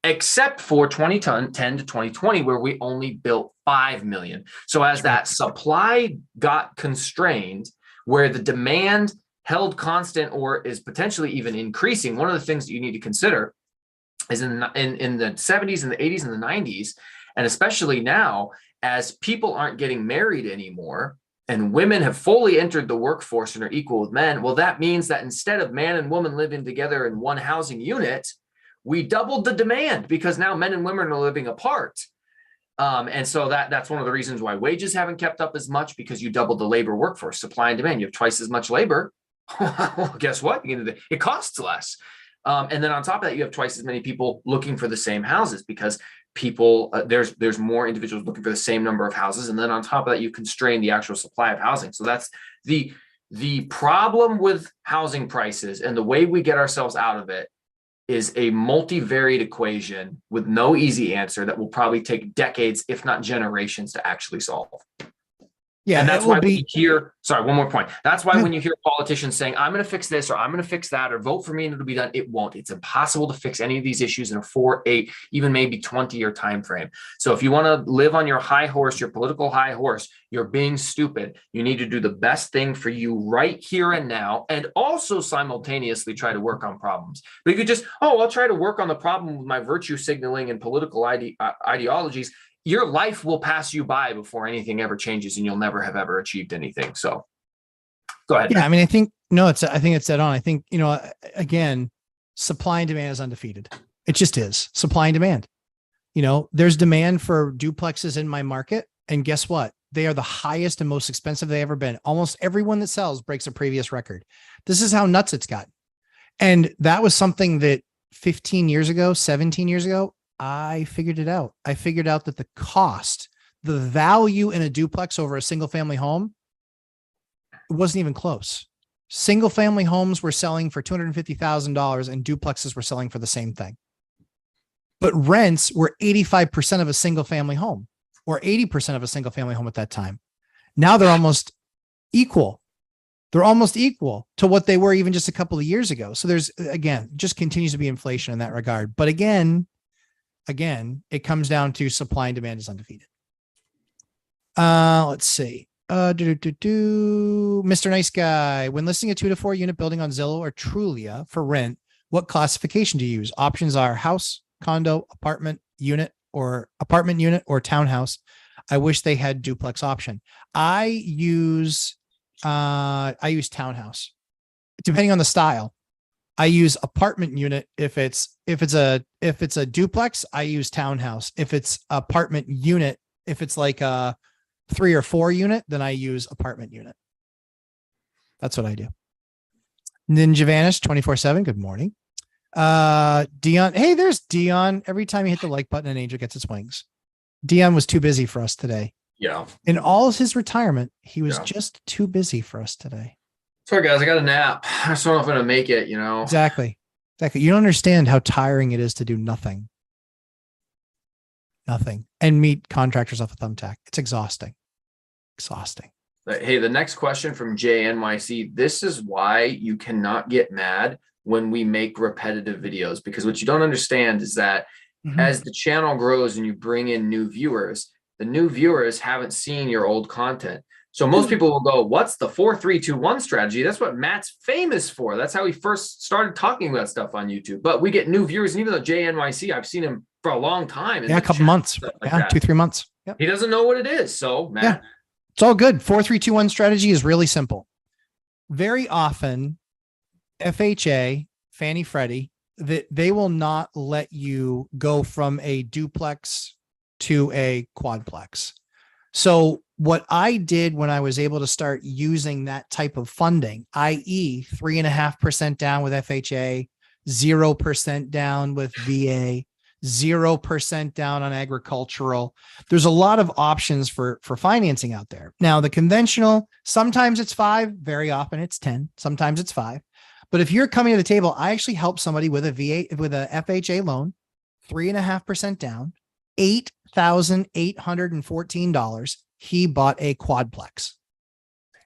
Speaker 2: except for 2010 to 2020, where we only built 5 million. So as that supply got constrained, where the demand held constant or is potentially even increasing, one of the things that you need to consider is in the 70s and the 80s and the 90s, and especially now, as people aren't getting married anymore and women have fully entered the workforce and are equal with men, well, that means that instead of man and woman living together in one housing unit, we doubled the demand because now men and women are living apart. And so that's one of the reasons why wages haven't kept up as much, because you doubled the labor workforce, supply and demand. You have twice as much labor. Well, guess what? It costs less. And then on top of that, you have twice as many people looking for the same houses because people, there's more individuals looking for the same number of houses. And then on top of that, you constrain the actual supply of housing. So that's the problem with housing prices, and the way we get ourselves out of it is a multivariate equation with no easy answer that will probably take decades, if not generations, to actually solve.
Speaker 1: Yeah,
Speaker 2: and that's why we hear, sorry, one more point. That's why when you hear politicians saying, I'm going to fix this, or I'm going to fix that, or vote for me and it'll be done, it won't. It's impossible to fix any of these issues in a 4, 8, even maybe 20-year time frame. So if you want to live on your high horse, your political high horse, you're being stupid. You need to do the best thing for you right here and now, and also simultaneously try to work on problems. But if you just, I'll try to work on the problem with my virtue signaling and political ideologies, your life will pass you by before anything ever changes, and you'll never have ever achieved anything. So go ahead.
Speaker 1: Yeah. I mean, I think it's dead on. I think, again, supply and demand is undefeated. It just is supply and demand. There's demand for duplexes in my market. And guess what? They are the highest and most expensive they've ever been. Almost everyone that sells breaks a previous record. This is how nuts it's gotten. And that was something that 15 years ago, 17 years ago, I figured it out. I figured out that the cost, the value in a duplex over a single family home, it wasn't even close. Single family homes were selling for $250,000 and duplexes were selling for the same thing. But rents were 85% of a single family home, or 80% of a single family home at that time. Now they're almost equal. They're almost equal to what they were even just a couple of years ago. So there's, again, just continues to be inflation in that regard. But again, it comes down to supply and demand is undefeated. Let's see. Mr. Nice Guy, when listing a 2 to 4 unit building on Zillow or Trulia for rent, what classification do you use? Options are house, condo, apartment unit, or townhouse. I wish they had duplex option. I use townhouse, depending on the style. I use apartment unit. If it's a duplex, I use townhouse. If it's apartment unit, if it's like a 3 or 4 unit, then I use apartment unit. That's what I do. Ninja Vanish 24/7. Good morning. Dion. Hey, there's Dion. Every time you hit the like button, an angel gets its wings. Dion was too busy for us today.
Speaker 2: Yeah.
Speaker 1: In all of his retirement, he was just too busy for us today.
Speaker 2: Sorry guys, I got a nap. I just don't know if I'm gonna make it,
Speaker 1: Exactly. Exactly. You don't understand how tiring it is to do nothing. Nothing. And meet contractors off a thumbtack. It's exhausting. Exhausting.
Speaker 2: But, hey, the next question from JNYC. This is why you cannot get mad when we make repetitive videos, because what you don't understand is that as the channel grows and you bring in new viewers, the new viewers haven't seen your old content. So most people will go, what's the 4-3-2-1 strategy? That's what Matt's famous for. That's how he first started talking about stuff on YouTube. But we get new viewers. And even though JNYC, I've seen him for a long time.
Speaker 1: Yeah, a couple months. Like 2-3 months. Yep.
Speaker 2: He doesn't know what it is. So, Matt.
Speaker 1: Yeah. It's all good. 4-3-2-1 strategy is really simple. Very often, FHA, Fannie Freddie, that they will not let you go from a duplex to a quadplex. So what I did when I was able to start using that type of funding, i.e. 3.5% down with FHA, 0% down with VA, 0% down on agricultural. There's a lot of options for financing out there. Now, the conventional, sometimes it's 5, very often it's 10, sometimes it's 5. But if you're coming to the table, I actually help somebody with a FHA loan, 3.5% down, $8,814. He bought a quadplex.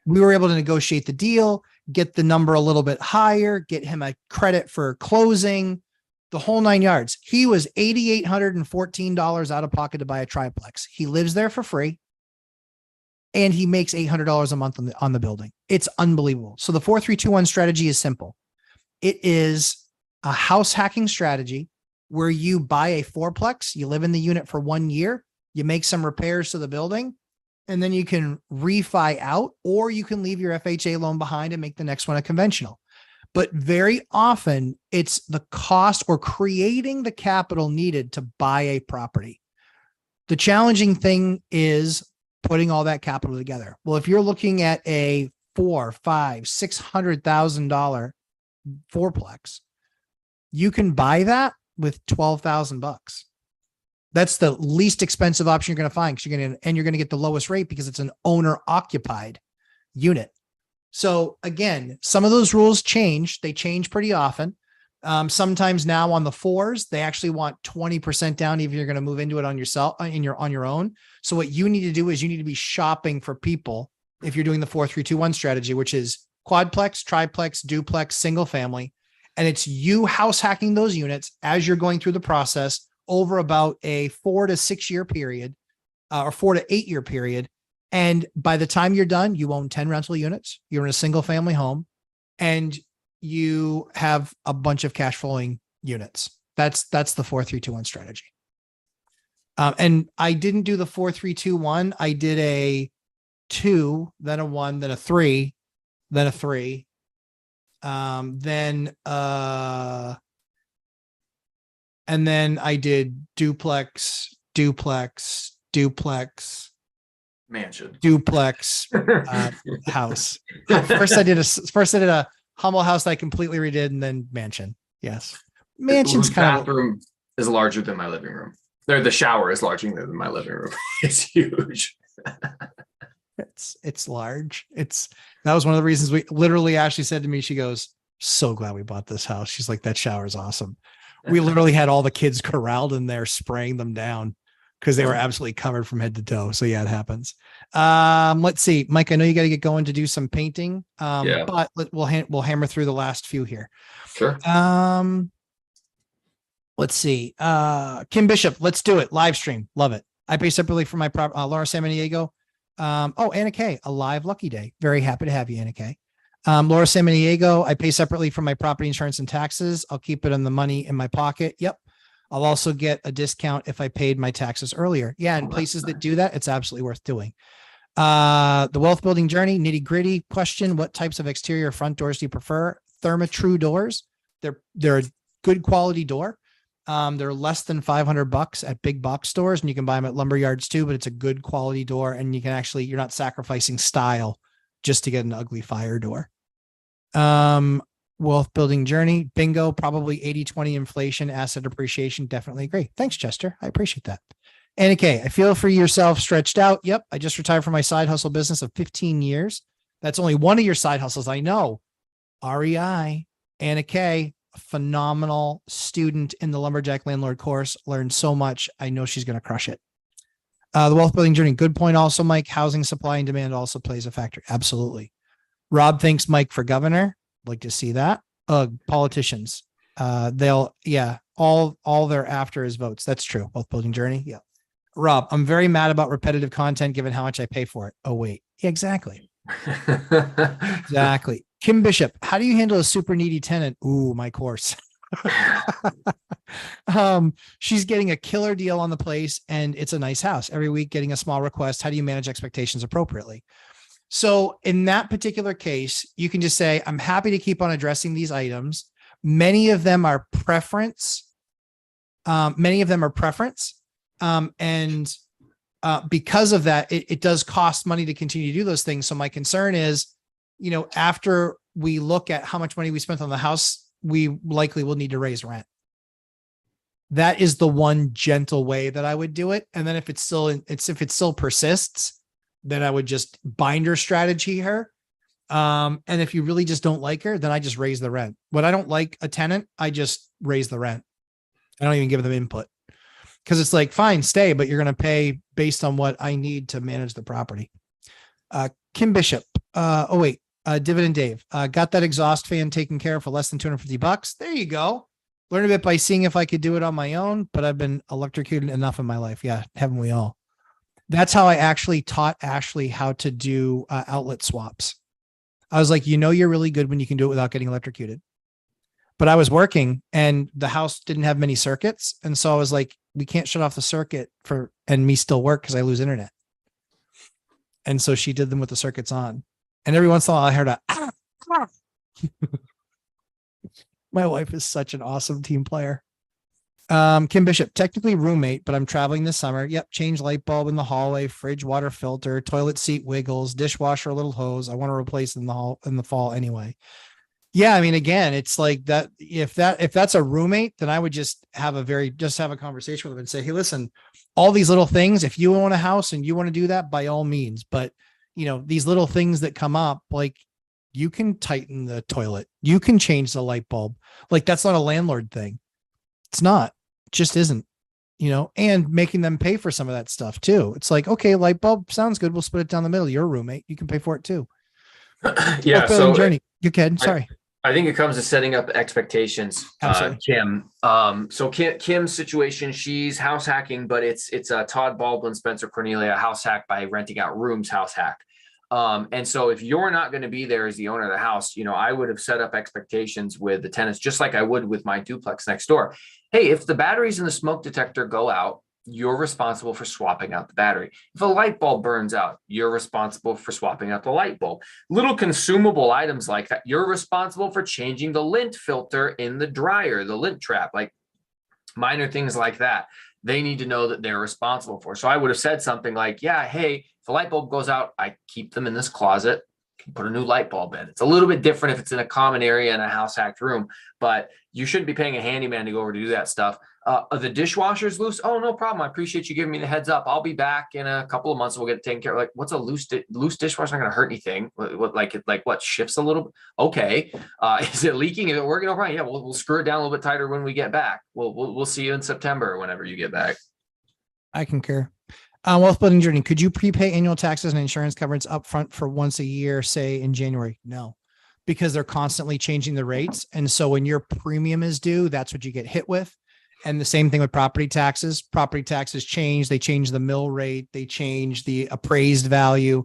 Speaker 1: We were able to negotiate the deal, get the number a little bit higher, get him a credit for closing, the whole 9 yards. He was $8,814 out of pocket to buy a triplex. He lives there for free, and he makes $800 a month on the building. It's unbelievable. So the 4-3-2-1 strategy is simple. It is a house hacking strategy where you buy a fourplex, you live in the unit for 1 year, you make some repairs to the building, and then you can refi out, or you can leave your FHA loan behind and make the next one a conventional. But very often it's the cost or creating the capital needed to buy a property. The challenging thing is putting all that capital together. Well, if you're looking at a $400,000, $500,000, $600,000 fourplex, you can buy that with $12,000. That's the least expensive option you're going to find, because you're going to get the lowest rate because it's an owner occupied unit. So again, some of those rules change. They change pretty often. Sometimes now on the 4s, they actually want 20% down if you're going to move into it on yourself, on your own. So what you need to do is you need to be shopping for people if you're doing the 4-3-2-1 strategy, which is quadplex, triplex, duplex, single family. And it's you house hacking those units as you're going through the process over about a 4 to 6 year period, or 4 to 8 year period. And by the time you're done, you own 10 rental units, you're in a single family home, and you have a bunch of cash flowing units. That's the 4-3-2-1 strategy. And I didn't do the 4-3-2-1. I did a 2, then a 1, then a 3, then a 3. And then I did duplex,
Speaker 2: mansion,
Speaker 1: duplex, house. First I did a humble house that I completely redid, and then mansion. Yes. Mansion's kind of
Speaker 2: bathroom is larger than my living room. The shower is larger than my living room. It's huge.
Speaker 1: It's large. That was one of the reasons we literally, Ashley said to me, she goes, so glad we bought this house. She's like, that shower is awesome. We literally had all the kids corralled in there, spraying them down because they were absolutely covered from head to toe. So yeah, it happens. Let's see, Mike, I know you got to get going to do some painting. But we'll hammer through the last few here.
Speaker 2: Sure.
Speaker 1: Let's see. Kim Bishop, let's do it. Live stream. Love it. I pay separately for my Laura Samaniego. Anna K, a live lucky day. Very happy to have you, Anna K. Laura Samaniego, I pay separately for my property insurance and taxes. I'll keep it in the money in my pocket. Yep. I'll also get a discount if I paid my taxes earlier. Yeah. And places that do that, it's absolutely worth doing. The wealth building journey, nitty gritty question. What types of exterior front doors do you prefer? Therma-Tru doors. They're a good quality door. They're less than $500 at big box stores, and you can buy them at lumberyards too, but it's a good quality door. And you can actually, you're not sacrificing style just to get an ugly fire door. Wealth building journey, bingo, probably 80-20 inflation, asset appreciation. Definitely agree. Thanks, Chester. I appreciate that. Anna K, I feel for yourself stretched out. Yep. I just retired from my side hustle business of 15 years. That's only one of your side hustles. I know. REI, Anna Kay, phenomenal student in the Lumberjack Landlord course, learned so much. I know she's going to crush it. The wealth building journey. Good point. Also, Mike, housing supply and demand also plays a factor. Absolutely. Rob thanks Mike for governor. Like to see that. Politicians. All they're after is votes. That's true. Wealth building journey. Yeah. Rob, I'm very mad about repetitive content given how much I pay for it. Oh, wait. Yeah, exactly. Exactly. Kim Bishop, how do you handle a super needy tenant? Ooh, my course. She's getting a killer deal on the place and it's a nice house. Every week getting a small request. How do you manage expectations appropriately? So in that particular case, you can just say, I'm happy to keep on addressing these items. Many of them are preference. Because of that, it does cost money to continue to do those things. So my concern is, after we look at how much money we spent on the house, we likely will need to raise rent. That is the one gentle way that I would do it. And then if it still persists, then I would just binder strategy her. And if you really just don't like her, then I just raise the rent. When I don't like a tenant, I just raise the rent. I don't even give them input. Because it's like, fine, stay, but you're going to pay based on what I need to manage the property. Kim Bishop. Dividend Dave. Got that exhaust fan taken care of for less than $250. There you go. Learn a bit by seeing if I could do it on my own, but I've been electrocuted enough in my life. Yeah, haven't we all? That's how I actually taught Ashley how to do outlet swaps. I was like, you're really good when you can do it without getting electrocuted. But I was working and the house didn't have many circuits. And so I was like, we can't shut off the circuit and me still work because I lose internet. And so she did them with the circuits on. And every once in a while I heard my wife is such an awesome team player. Kim Bishop, technically roommate, but I'm traveling this summer. Yep. Change light bulb in the hallway, fridge, water filter, toilet seat wiggles, dishwasher, a little hose. I want to replace in the fall anyway. Yeah. I mean, again, it's like that. If that's a roommate, then I would just have a conversation with them and say, hey, listen, all these little things, if you own a house and you want to do that, by all means, but these little things that come up, like you can tighten the toilet, you can change the light bulb. Like that's not a landlord thing. It's not, it just isn't, and making them pay for some of that stuff too. It's like, okay, light bulb sounds good. We'll split it down the middle. You're a roommate. You can pay for it too.
Speaker 2: Yeah. So
Speaker 1: journey. You're kidding. Sorry.
Speaker 2: I think it comes to setting up expectations. Kim. So Kim's situation, she's house hacking, but it's Todd Baldwin, Spencer Cornelia house hack by renting out rooms house hack. And so if you're not going to be there as the owner of the house, I would have set up expectations with the tenants, just like I would with my duplex next door. Hey, if the batteries in the smoke detector go out, you're responsible for swapping out the battery. If a light bulb burns out, you're responsible for swapping out the light bulb. Little consumable items like that, you're responsible for changing the lint filter in the dryer, the lint trap, like minor things like that. They need to know that they're responsible for. So I would have said something like, yeah, hey, if a light bulb goes out, I keep them in this closet, can put a new light bulb in. It's a little bit different if it's in a common area in a house hacked room, but you shouldn't be paying a handyman to go over to do that stuff. The dishwasher's loose. Oh, no problem. I appreciate you giving me the heads up. I'll be back in a couple of months. We'll get it taken care of. Like, what's a loose dishwasher? Not going to hurt anything. What shifts a little bit? Okay. Is it leaking? Is it working? No problem. Yeah, we'll screw it down a little bit tighter when we get back. We'll see you in September or whenever you get back.
Speaker 1: I concur. Wealth building journey. Could you prepay annual taxes and insurance coverage upfront for once a year, say in January? No, because they're constantly changing the rates. And so when your premium is due, that's what you get hit with. And the same thing with property taxes. Property taxes change. They change the mill rate. They change the appraised value.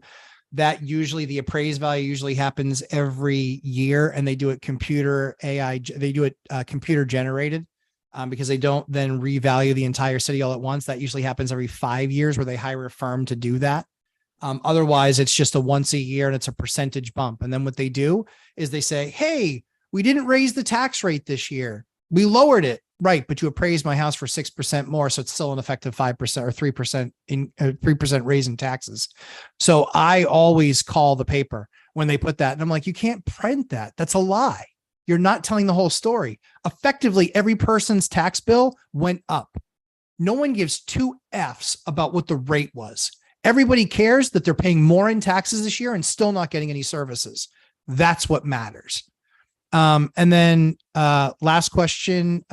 Speaker 1: The appraised value usually happens every year, and they do it computer generated because they don't then revalue the entire city all at once. That usually happens every 5 years where they hire a firm to do that. Otherwise, it's just a once a year and it's a percentage bump. And then what they do is they say, hey, we didn't raise the tax rate this year. We lowered it. Right. But you appraised my house for 6% more. So it's still an effective 5% or 3% raise in taxes. So I always call the paper when they put that. And I'm like, you can't print that. That's a lie. You're not telling the whole story. Effectively, every person's tax bill went up. No one gives two F's about what the rate was. Everybody cares that they're paying more in taxes this year and still not getting any services. That's what matters. And then last question.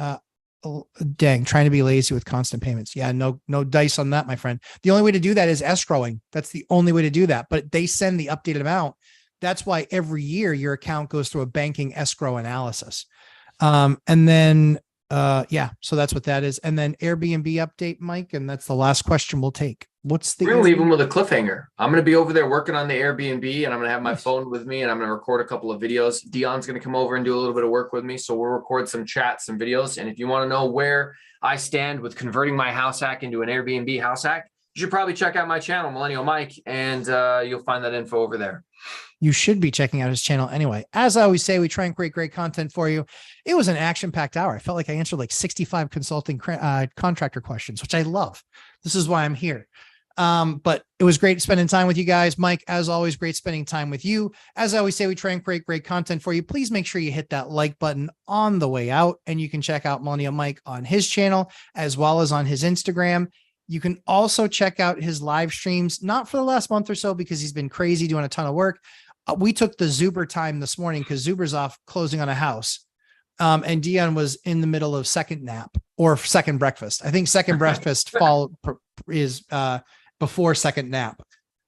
Speaker 1: Dang, trying to be lazy with constant payments. Yeah, no dice on that, my friend. The only way to do that is escrowing. That's the only way to do that. But they send the updated amount. That's why every year your account goes through a banking escrow analysis. And then yeah, so that's what that is. And then Airbnb update, Mike, and that's the last question we'll take. What's the
Speaker 2: We're gonna leave them with a cliffhanger. I'm gonna be over there working on the Airbnb, and I'm gonna have my phone with me, and I'm gonna record a couple of videos. Dion's gonna come over and do a little bit of work with me, so we'll record some chats, some videos. And if you want to know where I stand with converting my house hack into an Airbnb house hack, you should probably check out my channel, Millennial Mike, and you'll find that info over there.
Speaker 1: You should be checking out his channel anyway. As I always say, we try and create great content for you. It was an action-packed hour. I felt like I answered like 65 consulting contractor questions, which I love. This is why I'm here. But it was great spending time with you guys. Mike, as always, great spending time with you. As I always say, we try and create great content for you. Please make sure you hit that like button on the way out, and you can check out Millennial Mike on his channel as well as on his Instagram. You can also check out his live streams, not for the last month or so because he's been crazy doing a ton of work. We took the Zuber time this morning because Zuber's off closing on a house. And Dion was in the middle of second nap or second breakfast. I think second breakfast is before second nap.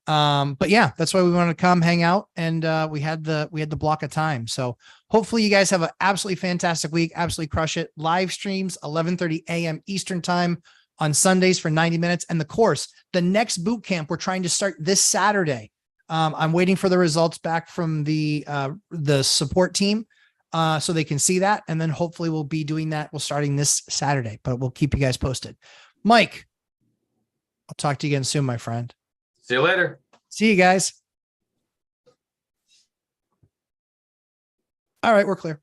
Speaker 1: But yeah, that's why we wanted to come hang out, and we had the block of time. So hopefully you guys have an absolutely fantastic week. Absolutely crush it. Live streams 11:30 a.m. Eastern time on Sundays for 90 minutes. And the course, the next boot camp we're trying to start this Saturday. I'm waiting for the results back from the support team so they can see that. And then hopefully we'll be doing that. We're starting this Saturday, but we'll keep you guys posted. Mike, I'll talk to you again soon, my friend.
Speaker 2: See you later.
Speaker 1: See you guys. All right, we're clear.